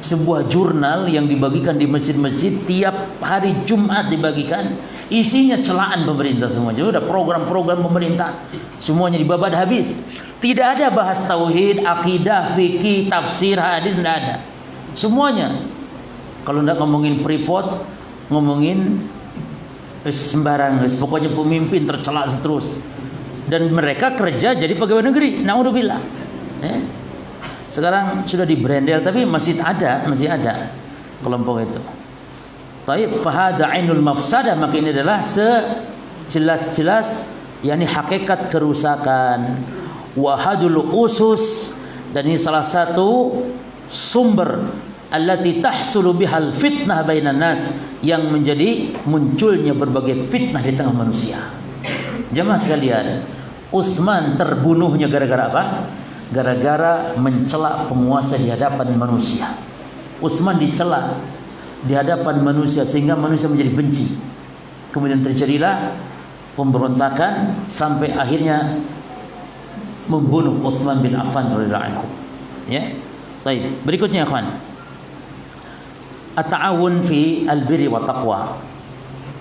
sebuah jurnal yang dibagikan di masjid-masjid tiap hari Jumat dibagikan. Isinya celaan pemerintah semua. Jadi ada program-program pemerintah, semuanya dibabat habis. Tidak ada bahas tauhid, akidah, fikih, tafsir, hadis, tidak ada. Semuanya. Kalau tidak ngomongin Freeport, ngomongin sembarang, pokoknya pemimpin tercela terus. Dan mereka kerja jadi pegawai negeri. Naudzubillah. Sekarang sudah dibrandel, tapi masih ada kelompok itu. Taib fahada ainul mafsadah, maka ini adalah sejelas-jelas yakni hakikat kerusakan. Wahadul usus, dan ini salah satu sumber allati tahsulu bihal fitnah bainan nas, yang menjadi munculnya berbagai fitnah di tengah manusia. Jemaah sekalian, Utsman terbunuhnya gara-gara apa? Gara-gara mencela penguasa di hadapan manusia. Utsman dicela di hadapan manusia sehingga manusia menjadi benci. Kemudian terjadilah pemberontakan sampai akhirnya membunuh Utsman bin Affan radhiyallahu anhu. Ya. Baik, berikutnya ikhwan. At-ta'awun fi al-birri wa taqwa.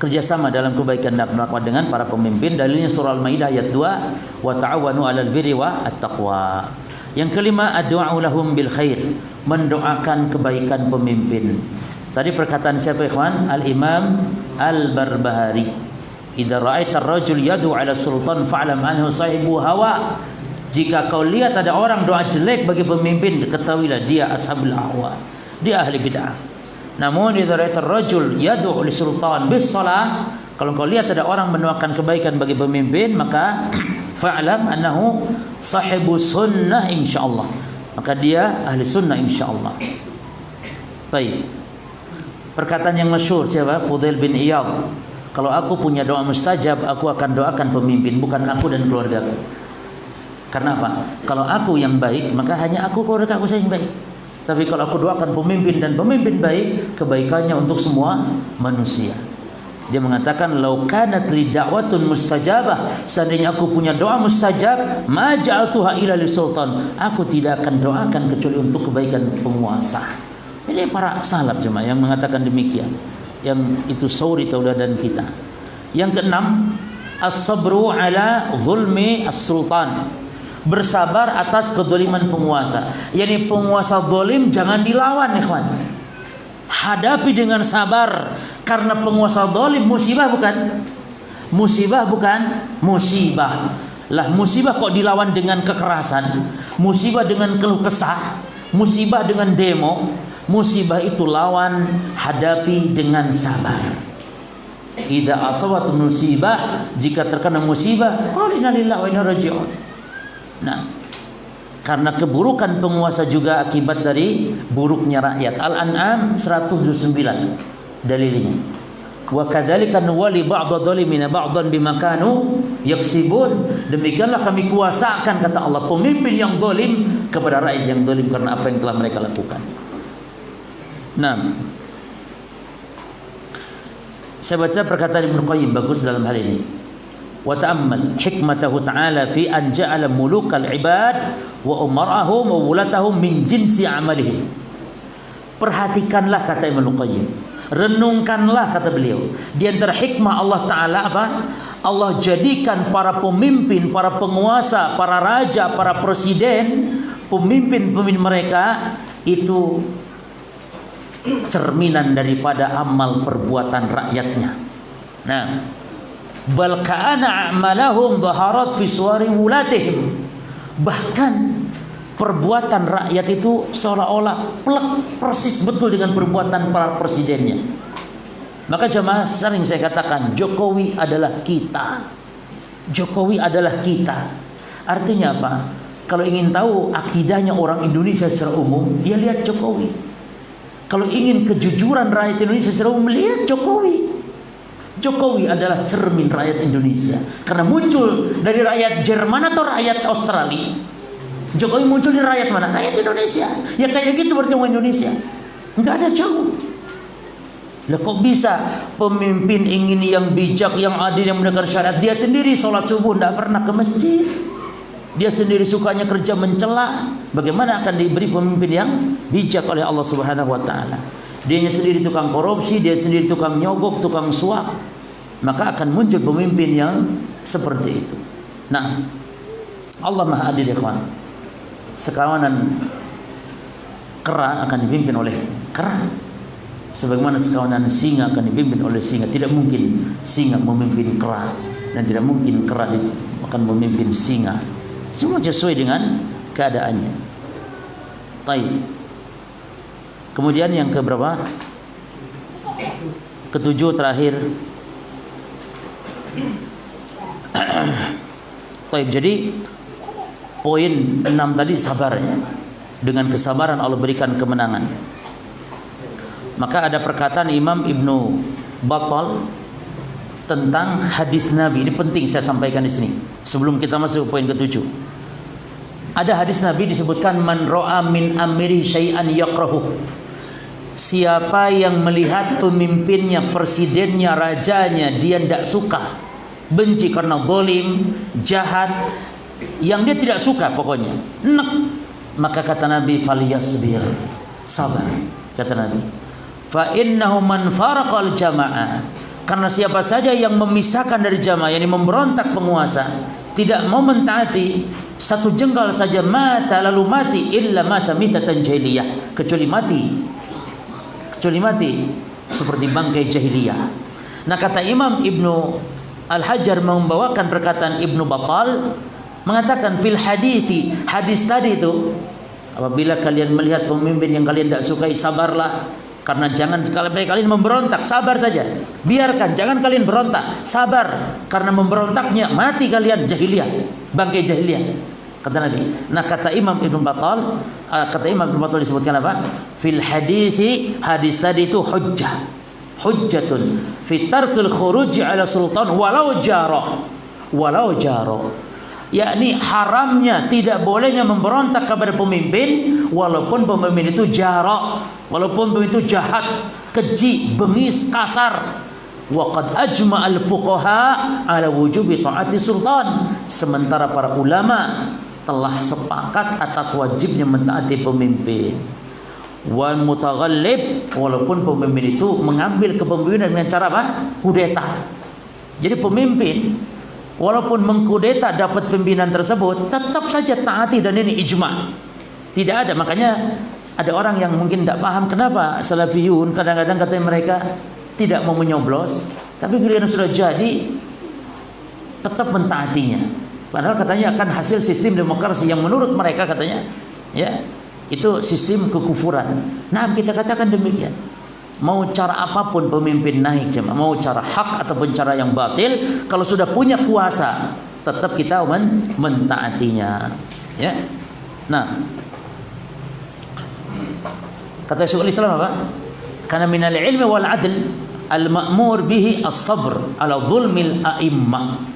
Kerjasama dalam kebaikan dan takwa dengan para pemimpin. Dalilnya surah Al-Maidah ayat 2, wa ta'awanu 'alal birri wa at-taqwa. Yang kelima, ad-du'a lahum bil khair, mendoakan kebaikan pemimpin. Tadi perkataan siapa ikhwan? Al-Imam Al-Barbahari. Idza ra'aita ar-rajul yad'u 'ala sultan fa'lam anhu sahibu hawa. Jika kau lihat ada orang doa jelek bagi pemimpin, ketahuilah dia ashabul ahwa, dia ahli bid'ah. Namun idza ra'aita ar-rajul yad'u li sultan bis shalah, kalau kau lihat ada orang mendoakan kebaikan bagi pemimpin, maka fa'lam annahu sahibu sunnah insyaallah, maka dia ahli sunnah insyaallah. Baik. Perkataan yang masyhur siapa? Fudail bin Iyad. Kalau aku punya doa mustajab, aku akan doakan pemimpin, bukan aku dan keluargaku. Karena apa? Kalau aku yang baik, maka hanya aku, keluarga aku saja yang baik. Tapi kalau aku doakan pemimpin dan pemimpin baik, kebaikannya untuk semua manusia. Dia mengatakan, "Lau kanat li da'watun mustajabah." Seandainya aku punya doa mustajab, ma ja'altuha ila li sultan. Aku tidak akan doakan kecuali untuk kebaikan penguasa. Ini para salaf jemaah yang mengatakan demikian. Yang itu suri tauladan kita. Yang keenam, as-sabru ala zulmi as-sultan. Bersabar atas kezaliman penguasa. Yani penguasa zalim jangan dilawan ikhwan. Hadapi dengan sabar, karena penguasa zalim musibah bukan? Musibah bukan? Musibah. Lah musibah kok dilawan dengan kekerasan? Musibah dengan keluh kesah? Musibah dengan demo? Musibah itu lawan, hadapi dengan sabar. Idza asabat musibah, jika terkena musibah, qul inna lillahi wa inna ilaihi raji'un. Nah, karena keburukan penguasa juga akibat dari buruknya rakyat. Al-An'am 129 dalilnya. Wa kadzalika nuwali ba'dadh dhalimina ba'dhan bima kanu yaksibun. Demikianlah kami kuasakan, kata Allah, pemimpin yang zalim kepada rakyat yang zalim karena apa yang telah mereka lakukan. Nah, saya baca perkataan Ibnu Qayyim bagus dalam hal ini. Wa ta'ammal hikmatahu ta'ala fi an ja'ala mulukal ibad wa umarahum wa wulatahum min jinsi amalihim. Perhatikanlah, kata Ibnu Qayyim, renungkanlah, kata beliau, di antara hikmah Allah Ta'ala apa? Allah jadikan para pemimpin, para penguasa, para raja, para presiden, pemimpin-pemimpin mereka itu cerminan daripada amal perbuatan rakyatnya. Nah, bal ka'ana a'malahum dhaharat fi suwari wulatihim. Bahkan perbuatan rakyat itu seolah-olah plek persis betul dengan perbuatan para presidennya. Maka jemaah, sering saya katakan, Jokowi adalah kita. Jokowi adalah kita. Artinya apa? Kalau ingin tahu akidahnya orang Indonesia secara umum, ya lihat Jokowi. Kalau ingin kejujuran rakyat Indonesia secara umum, lihat Jokowi. Jokowi adalah cermin rakyat Indonesia. Karena muncul dari rakyat Jerman atau rakyat Australia. Jokowi muncul dari rakyat mana? Rakyat Indonesia. Ya kayak gitu berarti orang Indonesia. Enggak ada jauh. Lah kok bisa pemimpin ingin yang bijak, yang adil, yang menegakkan syariat, dia sendiri sholat subuh tidak pernah ke masjid. Dia sendiri sukanya kerja mencela. Bagaimana akan diberi pemimpin yang bijak oleh Allah Subhanahu wa taala? Dianya sendiri tukang korupsi, dia sendiri tukang nyogok, tukang suap. Maka akan muncul pemimpin yang seperti itu. Nah, Allah Maha Adil ya kawan. Sekawanan kera akan dipimpin oleh kera, sebagaimana sekawanan singa akan dipimpin oleh singa. Tidak mungkin singa memimpin kera, dan tidak mungkin kera akan memimpin singa. Semua sesuai dengan keadaannya. Baik. Kemudian yang keberapa? Ketujuh terakhir. Baik, jadi poin 6 tadi sabarnya. Dengan kesabaran Allah berikan kemenangan. Maka ada perkataan Imam Ibnu Battal tentang hadis Nabi. Ini penting saya sampaikan di sini sebelum kita masuk ke poin ketujuh. Ada hadis Nabi disebutkan, man ra'a min amiri syai'an yakrahu. Siapa yang melihat pemimpinnya, presidennya, rajanya, dia tidak suka, benci karena zalim, jahat, yang dia tidak suka pokoknya, enek. Maka kata Nabi, falyasbir, sabar. Kata Nabi, fa innahu man faraqal jamaah, karena siapa saja yang memisahkan dari jamaah, yakni memberontak penguasa, tidak mau mentaati satu jengkal saja, mata lalu mati, illa mata mitatan jahiliyah, kecuali mati seperti bangkai jahiliyah. Nah, kata Imam Ibnu Al-Hajar membawakan perkataan Ibnu Battal, mengatakan fil hadis tadi itu, apabila kalian melihat pemimpin yang kalian tidak sukai, sabarlah, karena jangan sekali kalian memberontak, sabar saja, biarkan, jangan kalian berontak, sabar, karena memberontaknya mati kalian, jahiliyah, bangkai jahiliyah, kata Nabi. Nah, kata Imam Ibnu Battal, disebutkan apa? Fil hadis tadi itu hujjatun fi tarkil khuruj ala sultan walau jaro, yakni haramnya, tidak bolehnya memberontak kepada pemimpin walaupun pemimpin itu jara, walaupun pemimpin itu jahat, keji, bengis, kasar. Wa qad ajma al fuqaha ala wujubi taati sultan, sementara para ulama telah sepakat atas wajibnya mentaati pemimpin. Wa mutaghallib, walaupun pemimpin itu mengambil kepemimpinan dengan cara apa? Kudeta. Jadi pemimpin walaupun mengkudeta dapat pimpinan tersebut, tetap saja taati, dan ini ijma. Tidak ada, makanya ada orang yang mungkin tidak paham kenapa salafiyun kadang-kadang katanya mereka tidak mau menyoblos, tapi giliran sudah jadi tetap mentaatinya. Padahal katanya akan hasil sistem demokrasi yang menurut mereka katanya, ya, itu sistem kekufuran. Nah, kita katakan demikian. Mau cara apapun pemimpin naik, mau cara hak ataupun cara yang batil, kalau sudah punya kuasa, tetap kita mentaatinya. Ya. Nah, kata Syekhul Islam apa? Karena minal ilmi wal adl al-ma'mur bihi as-sabr ala zulmil a'immah.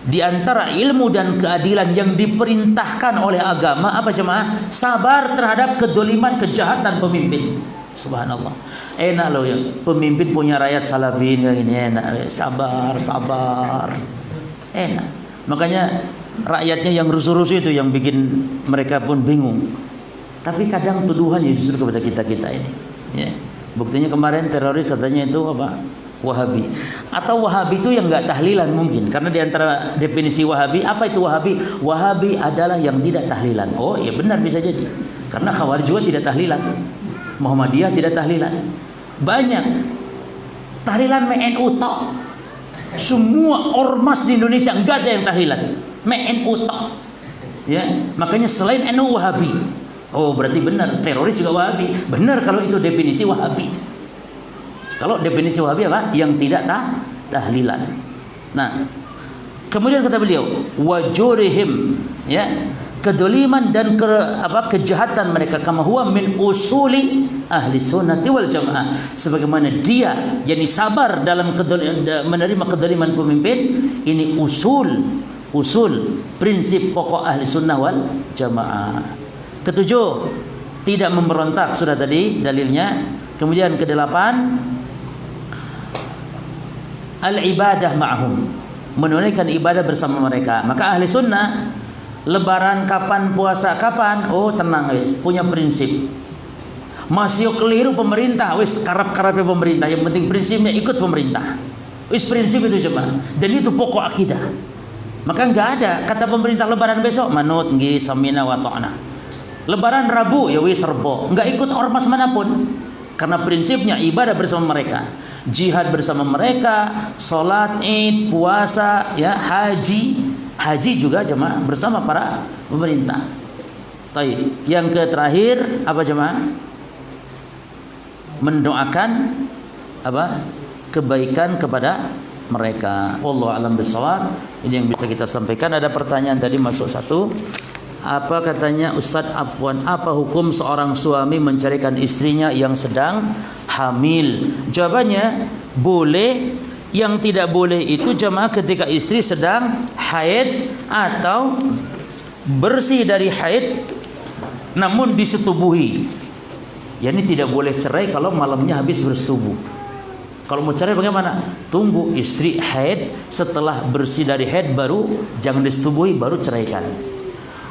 Di antara ilmu dan keadilan yang diperintahkan oleh agama apa jemaah? Sabar terhadap kedoliman, kejahatan pemimpin. Subhanallah. Enak loh ya, pemimpin punya rakyat salafin kayak ini, enak. Sabar. Enak. Makanya rakyatnya yang rusuh-rusuh itu yang bikin mereka pun bingung. Tapi kadang tuduhannya justru kepada kita-kita ini. Ya. Buktinya kemarin teroris katanya itu apa? Wahabi. Atau Wahabi itu yang enggak tahlilan mungkin. Karena di antara definisi Wahabi, apa itu Wahabi? Wahabi adalah yang tidak tahlilan. Oh, ya benar, bisa jadi. Karena Khawarij juga tidak tahlilan. Muhammadiyah tidak tahlilan. Banyak tahlilan MNU tok. Semua ormas di Indonesia enggak ada yang tahlilan. MNU tok. Ya, makanya selain NU Wahabi. Oh, berarti benar, teroris juga Wahabi. Benar kalau itu definisi Wahabi. Kalau definisi Wahabi apa? Yang tidak tahlilan. Nah, kemudian kata beliau, wajurihim, ya, kedoliman dan kejahatan mereka, kama huwa min usuli ahli sunnati wal jamaah, sebagaimana dia yakni sabar dalam menerima kedoliman pemimpin, ini usul prinsip pokok ahli sunnah wal jamaah. Ketujuh, tidak memberontak, sudah tadi dalilnya. Kemudian kedelapan, al-ibadah ma'hum, menunaikan ibadah bersama mereka. Maka ahli sunnah, lebaran kapan, puasa kapan, oh tenang guys, punya prinsip. Masih keliru pemerintah, wis karap-karapnya pemerintah, yang penting prinsipnya ikut pemerintah. Wis prinsip itu cuma, dan itu pokok akidah. Maka enggak ada kata pemerintah lebaran besok manut nggih samina wa ta'na. Lebaran Rabu ya wis rebo, enggak ikut ormas manapun. Karena prinsipnya ibadah bersama mereka, jihad bersama mereka, salat Id, puasa, ya, haji juga jemaah bersama para pemerintah. Taib. Yang terakhir apa jemaah? Mendoakan apa? Kebaikan kepada mereka. Wallahu a'lam bishawab. Ini yang bisa kita sampaikan. Ada pertanyaan tadi masuk satu. Apa katanya Ustadz Afwan, apa hukum seorang suami mencarikan istrinya yang sedang hamil? Jawabannya boleh. Yang tidak boleh itu jemaah ketika istri sedang haid atau bersih dari haid namun disetubuhi. Yani tidak boleh cerai kalau malamnya habis bersetubuh. Kalau mau cerai bagaimana? Tunggu istri haid, setelah bersih dari haid baru jangan disetubuhi, baru ceraikan.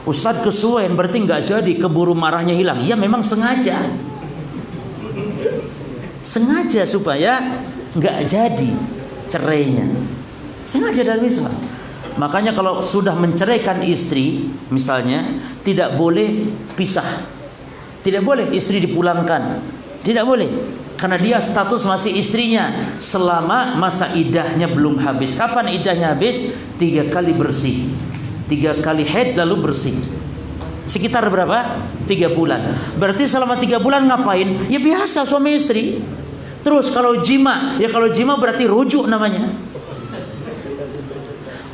Ustadz kesuwen berarti nggak jadi, keburu marahnya hilang. Ya memang sengaja supaya nggak jadi cerainya, sengaja dalam Islam. Makanya kalau sudah menceraikan istri misalnya, tidak boleh pisah, tidak boleh istri dipulangkan, tidak boleh, karena dia status masih istrinya selama masa iddahnya belum habis. Kapan iddahnya habis? 3 kali bersih, 3 kali haid lalu bersih. Sekitar berapa? 3 bulan. Berarti selama 3 bulan ngapain? Ya biasa suami istri. Terus kalau jima, ya kalau jima berarti rujuk namanya.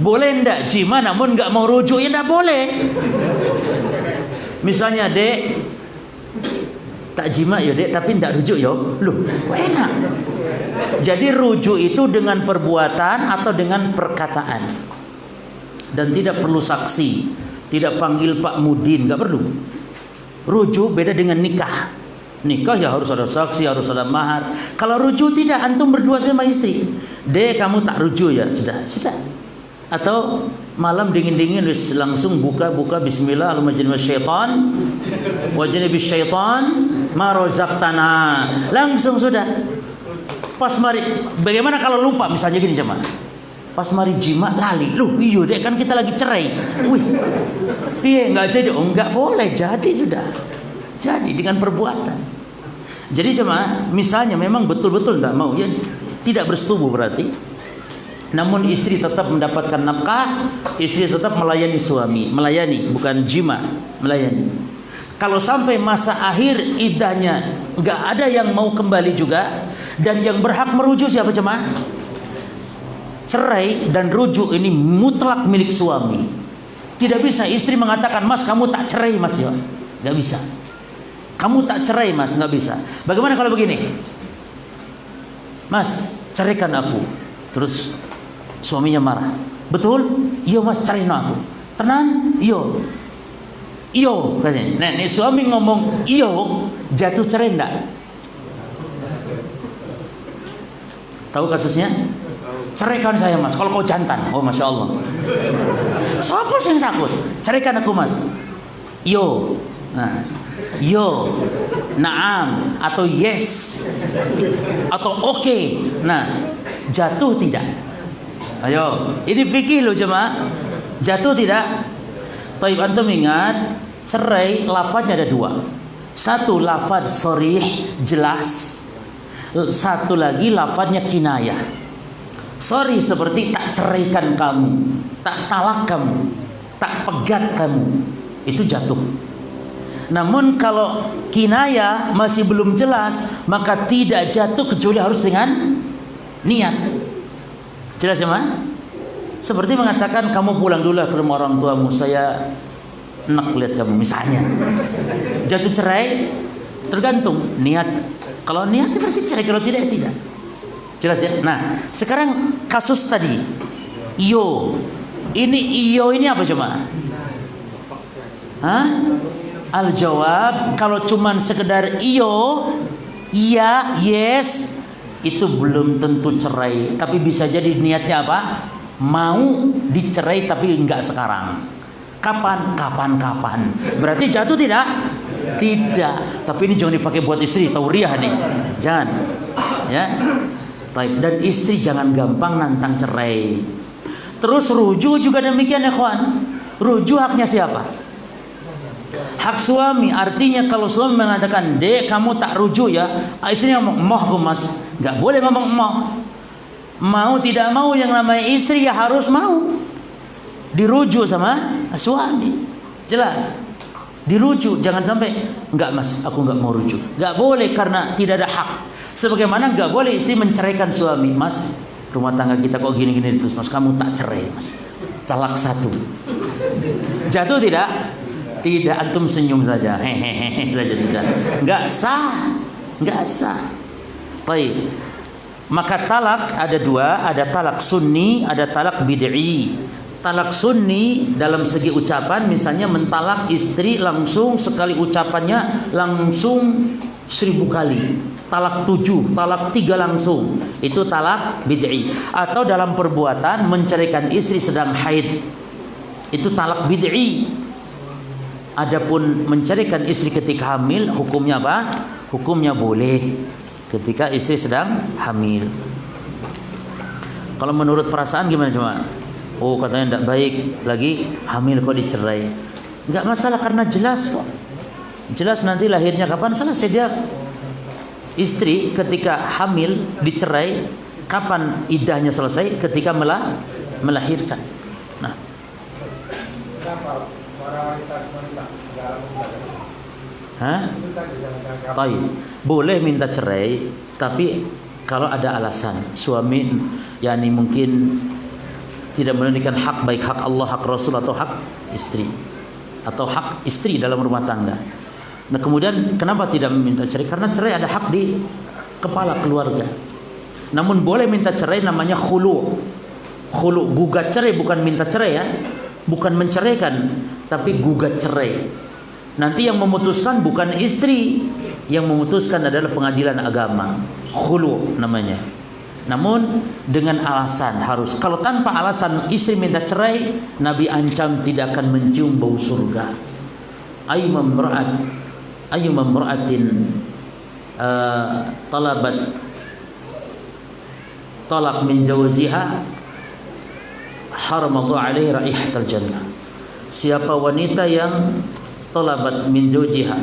Boleh ndak jima namun nggak mau rujuk? Ya ndak boleh. Misalnya, dek, tak jima ya dek, tapi ndak rujuk yo. Loh, kok enak? Jadi rujuk itu dengan perbuatan atau dengan perkataan, dan tidak perlu saksi, tidak panggil Pak Mudin, nggak perlu. Rujuk beda dengan nikah. Nikah ya harus ada saksi, harus ada mahar. Kalau rujuk tidak, antum berdua sama istri. Dek, kamu tak rujuk ya, sudah. Atau malam dingin-dingin langsung buka bismillah Allahumma syaitan wa janibis syaitan ma razaqtana, langsung sudah. Pas mari, bagaimana kalau lupa misalnya gini jemaah, pas mari jima lali, loh iya dek kan kita lagi cerai, wih piye nggak jadi? Oh nggak boleh, jadi sudah, jadi dengan perbuatan. Jadi jemaah misalnya memang betul-betul nggak mau, ya tidak bersetubuh berarti. Namun istri tetap mendapatkan nafkah, istri tetap melayani suami, melayani bukan jima, melayani. Kalau sampai masa akhir iddahnya nggak ada yang mau kembali juga, dan yang berhak merujuk siapa jemaah? Cerai dan rujuk ini mutlak milik suami. Tidak bisa istri mengatakan, mas kamu tak cerai mas ya, nggak bisa. Kamu tak cerai mas, nggak bisa. Bagaimana kalau begini? Mas ceraikan aku, terus suaminya marah. Betul? Iya mas, cerain aku. Tenan? Iyo katanya. Nah, nih suami ngomong iyo, jatuh cerai enggak? Tahu kasusnya? Ceraikan saya mas, kalau kau jantan. Oh masya Allah. Siapa sih yang takut? Ceraikan aku mas. Iyo. Nah, yo, naam, atau yes, atau oke. Nah, jatuh tidak? Ayo, ini fikih loh jemaah. Jatuh tidak? Taib, antum ingat, cerai lafadznya ada 2. Satu lafadz sharih, jelas. Satu lagi lafadznya kinayah. Sorry seperti tak ceraikan kamu, tak talak kamu, tak pegat kamu, itu jatuh. Namun kalau kinayah masih belum jelas, maka tidak jatuh kecuali harus dengan niat. Jelas ya ma? Seperti mengatakan kamu pulang dulu ke rumah orang tuamu, saya enak lihat kamu misalnya. Jatuh cerai tergantung niat. Kalau niat berarti cerai, kalau tidak tidak. Jelas ya? Nah, sekarang kasus tadi iyo. Ini apa coba? Hah? Al-jawab, kalau cuman sekedar iyo, iya, yes, itu belum tentu cerai. Tapi bisa jadi niatnya apa? Mau dicerai tapi enggak sekarang. Kapan? Kapan-kapan. Berarti jatuh tidak? Tidak. Tapi ini jangan dipakai buat istri, tauriah nih. Jangan. Ya. Baik. Dan istri jangan gampang nantang cerai. Terus rujuk juga demikian ya kawan. Rujuk haknya siapa? Hak suami. Artinya kalau suami mengatakan, dek kamu tak rujuk ya, istrinya ngomong, moh mas. Gak boleh ngomong moh. Mau tidak mau yang namanya istri ya harus mau. Dirujuk sama suami. Jelas. Dirujuk. Jangan sampai, enggak mas, aku enggak mau rujuk. Gak boleh karena tidak ada hak. Sebagaimana enggak boleh istri menceraikan suami. Mas, rumah tangga kita kok gini-gini terus mas, kamu tak cerai mas. Talak 1. Jatuh tidak? Tidak, antum senyum saja. Hehehe saja sudah. Enggak sah. Enggak sah. Baik. Maka talak ada 2, ada talak sunni, ada talak bid'i. Talak sunni dalam segi ucapan, misalnya mentalak istri langsung sekali ucapannya langsung 1000 kali, talak 7, talak 3 langsung, itu talak bid'i. Atau dalam perbuatan menceraikan istri sedang haid, itu talak bid'i. Adapun menceraikan istri ketika hamil, hukumnya apa? Hukumnya boleh ketika istri sedang hamil. Kalau menurut perasaan gimana cuma? Oh katanya tidak baik, lagi hamil kok dicerai. Enggak masalah karena jelas kok. Jelas nanti lahirnya kapan, selesai dia. Istri ketika hamil dicerai, kapan iddahnya selesai? Ketika melahirkan. Nah, Taib. Boleh minta cerai, tapi kalau ada alasan, suami yakni mungkin tidak menunaikan hak, baik hak Allah, hak Rasul, atau hak istri, atau hak istri dalam rumah tangga. Nah kemudian kenapa tidak meminta cerai? Karena cerai ada hak di kepala keluarga. Namun boleh minta cerai, namanya khulu. Khulu, gugat cerai, bukan minta cerai ya, bukan menceraikan, tapi gugat cerai. Nanti yang memutuskan bukan istri, yang memutuskan adalah pengadilan agama. Khulu namanya. Namun dengan alasan harus. Kalau tanpa alasan istri minta cerai, Nabi ancam tidak akan mencium bau surga. Ayyuma imra'atin talabat talaq min zawjiha haramallahu alaihi raihatal jannah. Siapa wanita yang talabat min zawjiha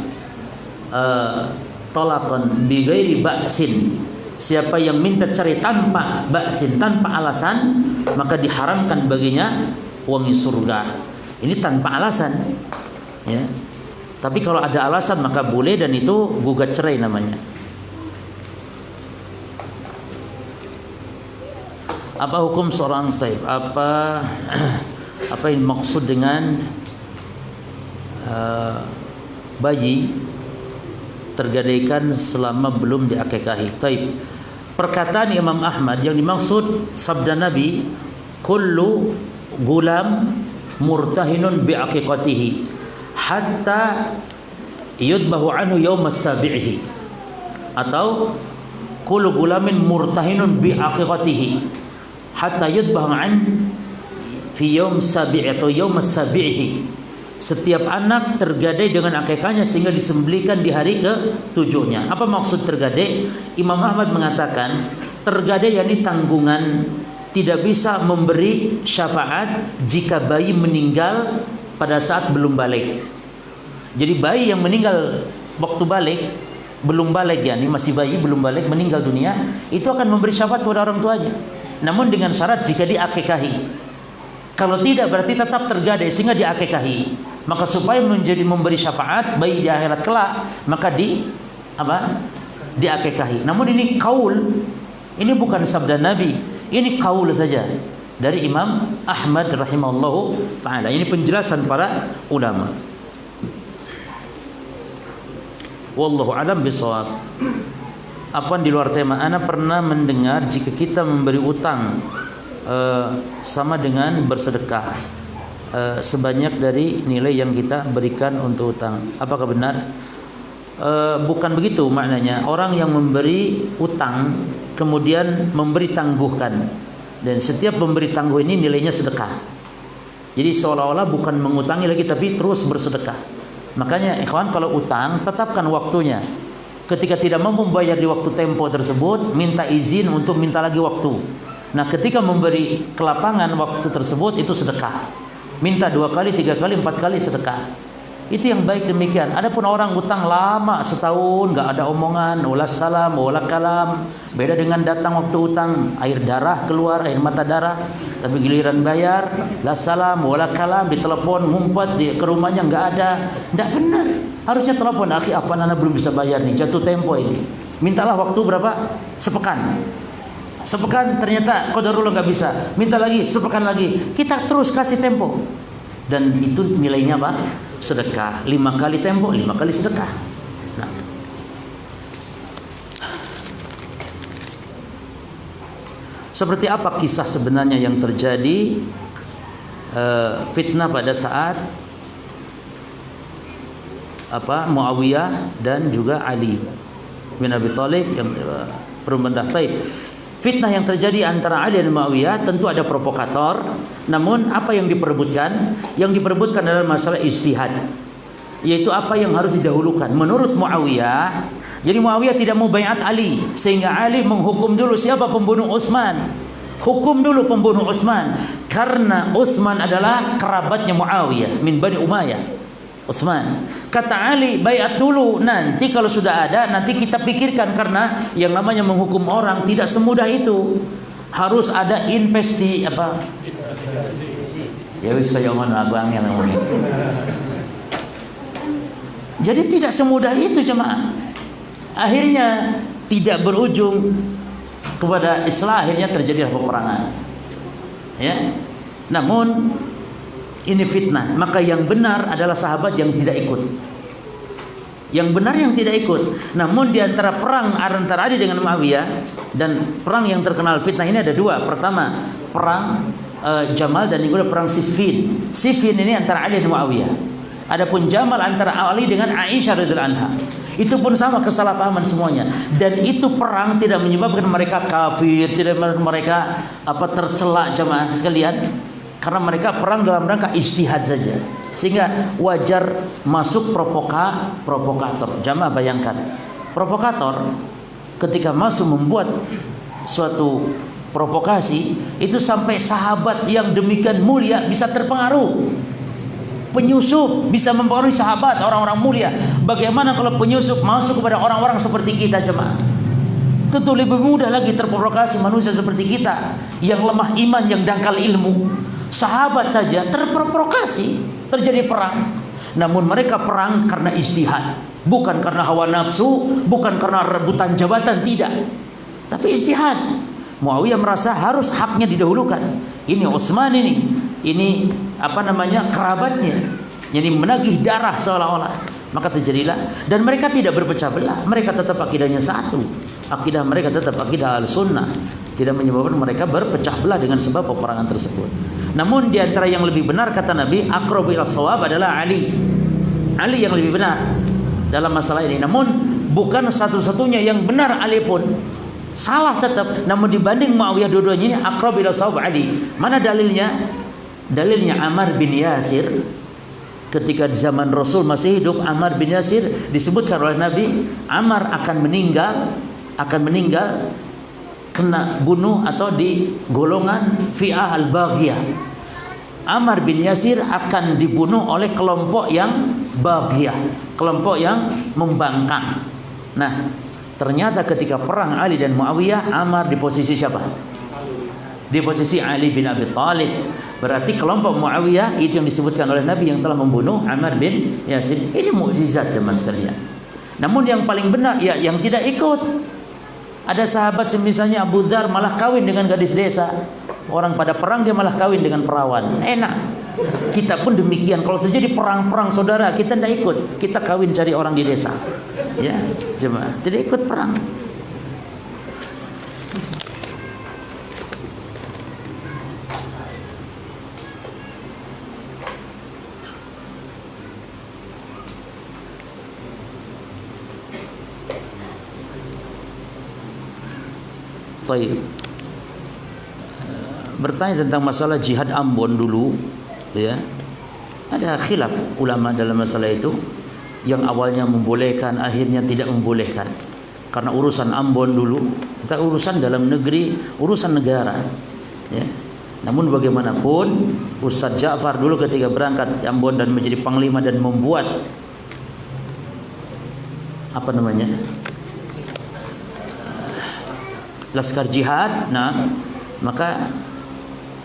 talaqan bighairi ba'sin, siapa yang minta cerai tanpa ba'sin, tanpa alasan, maka diharamkan baginya wangi surga. Ini tanpa alasan ya. Tapi kalau ada alasan maka boleh, dan itu gugat cerai namanya. Apa hukum seorang taib? Apa yang maksud dengan bayi tergadaikan selama belum diakekahi? Taib. Perkataan Imam Ahmad yang dimaksud sabda Nabi, kullu gulam murtahinun biaqiqatihi hatta yudbahu anhu yawmas sabi'ihi, atau kullu gulamin murtahinun biaqiqatihi hatta yudbahu an fi yawm sabi'i atau yawmas sabi'ihi. Setiap anak tergadai dengan akikahnya sehingga disembelihkan di hari ke-7-nya. Apa maksud tergadai? Imam Ahmad mengatakan tergadai yakni tanggungan, tidak bisa memberi syafaat jika bayi meninggal pada saat belum balik. Jadi bayi yang meninggal waktu balik, belum balik ya, ini masih bayi belum balik, meninggal dunia, itu akan memberi syafaat kepada orang tuanya. Namun dengan syarat jika diakikahi. Kalau tidak berarti tetap tergadai sehingga diakikahi. Maka supaya memberi syafaat bayi di akhirat kelak, maka diakikahi. Namun ini kaul, ini bukan sabda Nabi, ini kaul saja dari Imam Ahmad rahimahullahu taala. Ini penjelasan para ulama. Wallahu alam bisawab. Apa di luar tema? Ana pernah mendengar jika kita memberi utang sama dengan bersedekah sebanyak dari nilai yang kita berikan untuk utang. Apakah benar? Bukan begitu maknanya. Orang yang memberi utang kemudian memberi tangguhkan, dan setiap memberi tangguh ini nilainya sedekah. Jadi seolah-olah bukan mengutangi lagi tapi terus bersedekah. Makanya ikhwan, kalau utang tetapkan waktunya. Ketika tidak mampu membayar di waktu tempo tersebut, minta izin untuk minta lagi waktu. Nah ketika memberi kelapangan waktu tersebut, itu sedekah. Minta 2 kali, 3 kali, 4 kali sedekah. Itu yang baik demikian. Adapun orang utang lama setahun nggak ada omongan, wala salam, wala kalam. Beda dengan datang waktu utang, air darah keluar, air mata darah. Tapi giliran bayar, la salam, wala kalam, ditelepon, ngumpet ke rumahnya nggak ada. Nggak benar. Harusnya telepon, akhi afwan ana belum bisa bayar nih, jatuh tempo ini. Mintalah waktu berapa? Sepekan. Sepekan ternyata qadarullah nggak bisa. Minta lagi, sepekan lagi. Kita terus kasih tempo. Dan itu nilainya apa? Sedekah. 5 kali tempo, 5 kali sedekah. Nah. Seperti apa kisah sebenarnya yang terjadi fitnah pada saat Muawiyah dan juga Ali? bin Abi Thalib yang berbenda taib. Fitnah yang terjadi antara Ali dan Muawiyah tentu ada provokator, namun apa yang diperebutkan? Yang diperebutkan adalah masalah ijtihad, yaitu apa yang harus didahulukan menurut Muawiyah. Jadi Muawiyah tidak mau baiat Ali, sehingga Ali menghukum dulu siapa pembunuh Utsman. Hukum dulu pembunuh Utsman, karena Utsman adalah kerabatnya Muawiyah min Bani Umayyah. Utsman. Kata Ali, baiat dulu, nanti kalau sudah ada nanti kita pikirkan, karena yang namanya menghukum orang tidak semudah itu. Harus ada Ya wis kaya ngono abang yang ngomong. Jadi tidak semudah itu jemaah. Akhirnya tidak berujung kepada islah, akhirnya terjadi peperangan. Ya. Namun ini fitnah, maka yang benar adalah sahabat yang tidak ikut. Yang benar yang tidak ikut. Namun di antara perang antara Ali dengan Muawiyah dan perang yang terkenal fitnah ini ada dua. Pertama, perang Jamal, dan yang kedua perang Siffin. Siffin ini antara Ali dan Muawiyah. Adapun Jamal antara Ali dengan Aisyah radhiyallahu anha. Itu pun sama, kesalahpahaman semuanya. Dan itu perang tidak menyebabkan mereka kafir, tidak menyebabkan mereka tercela jamaah sekalian. Karena mereka perang dalam rangka ijtihad saja, sehingga wajar masuk provokator. Jamaah bayangkan, provokator ketika masuk membuat suatu provokasi, itu sampai sahabat yang demikian mulia bisa terpengaruh. Penyusup bisa mempengaruhi sahabat, orang-orang mulia. Bagaimana kalau penyusup masuk kepada orang-orang seperti kita jemaah? Tentu lebih mudah lagi terprovokasi manusia seperti kita yang lemah iman, yang dangkal ilmu. Sahabat saja terprovokasi, terjadi perang. Namun mereka perang karena ijtihad, bukan karena hawa nafsu, bukan karena rebutan jabatan, tidak. Tapi ijtihad. Muawiyah merasa harus haknya didahulukan. Ini Utsman ini kerabatnya. Jadi menagih darah seolah-olah. Maka terjadilah, dan mereka tidak berpecah belah. Mereka tetap akidahnya satu. Akidah mereka tetap akidah al-sunnah. Tidak menyebabkan mereka berpecah belah dengan sebab peperangan tersebut. Namun di antara yang lebih benar, kata Nabi, aqrabu ila shawab adalah Ali. Ali yang lebih benar dalam masalah ini. Namun bukan satu-satunya yang benar, Ali pun salah tetap. Namun dibanding Muawiyah, dua-duanya ini aqrabu ila shawab Ali. Mana dalilnya? Dalilnya Ammar bin Yasir. Ketika di zaman Rasul masih hidup, Ammar bin Yasir disebutkan oleh Nabi, Ammar akan meninggal kena bunuh atau di golongan fi'ah al-baghiyah. Ammar bin Yasir akan dibunuh oleh kelompok yang baghiyah, kelompok yang membangkang. Nah, ternyata ketika perang Ali dan Muawiyah, Ammar di posisi siapa? Di posisi Ali bin Abi Thalib. Berarti kelompok Muawiyah itu yang disebutkan oleh Nabi yang telah membunuh Ammar bin Yasir. Ini mukjizat jemaah sekalian. Namun yang paling benar ya yang tidak ikut. Ada sahabat misalnya Abu Dzar malah kawin dengan gadis desa. Orang pada perang dia malah kawin dengan perawan. Enak. Kita pun demikian. Kalau terjadi perang-perang saudara, kita tidak ikut. Kita kawin cari orang di desa. Ya, jemaah, tidak ikut perang. Taib. Bertanya tentang masalah jihad Ambon dulu, ya. Ada khilaf ulama dalam masalah itu. Yang awalnya membolehkan, akhirnya tidak membolehkan. Karena urusan Ambon dulu, kita urusan dalam negeri, urusan negara, ya. Namun bagaimanapun, Ustaz Ja'far dulu ketika berangkat ke Ambon dan menjadi panglima dan membuat laskar jihad, maka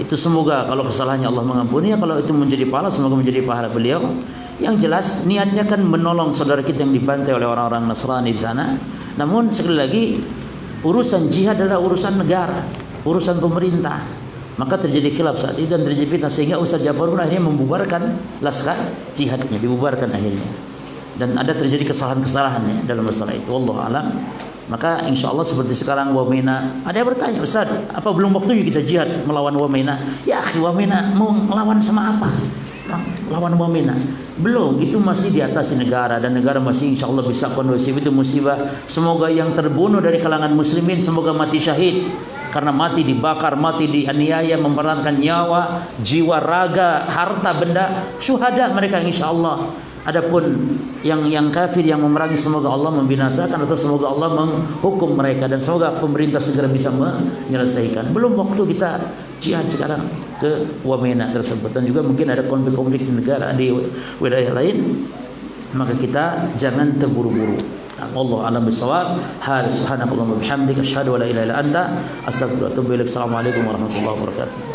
itu semoga kalau kesalahannya Allah mengampuni, kalau itu menjadi pahala, semoga menjadi pahala beliau. Yang jelas niatnya kan menolong saudara kita yang dibantai oleh orang-orang Nasrani di sana. Namun sekali lagi, urusan jihad adalah urusan negara, urusan pemerintah. Maka terjadi khilaf saat itu dan terjadi fitnah, sehingga Ustaz Ja'far pun akhirnya membubarkan laskar jihadnya, dibubarkan akhirnya. Dan ada terjadi kesalahan-kesalahan dalam masalah itu. Wallahu a'lam. Maka insya Allah seperti sekarang Wamena. Ada yang bertanya, Ustaz, apa belum waktunya kita jihad melawan Wamena? Ya akhi, Wamena mau melawan sama apa? Lawan Wamena. Belum, itu masih di atas negara, dan negara masih insya Allah bisa kondusif. Itu musibah. Semoga yang terbunuh dari kalangan muslimin semoga mati syahid, karena mati dibakar, mati dianiaya, mempertahankan nyawa, jiwa, raga, harta benda, syuhada mereka insya Allah. Adapun yang kafir yang memerangi, semoga Allah membinasakan atau semoga Allah menghukum mereka, dan semoga pemerintah segera bisa menyelesaikan. Belum waktu kita jihad sekarang ke Wamena tersebut, dan juga mungkin ada konflik-konflik di negara di wilayah lain, maka kita jangan terburu-buru. Allah a'lam bishawab. Subhanakallahumma bihamdika asyhadu an la ilaha illa anta astaghfiruka wa atubu ilaik. Assalamualaikum warahmatullahi wabarakatuh.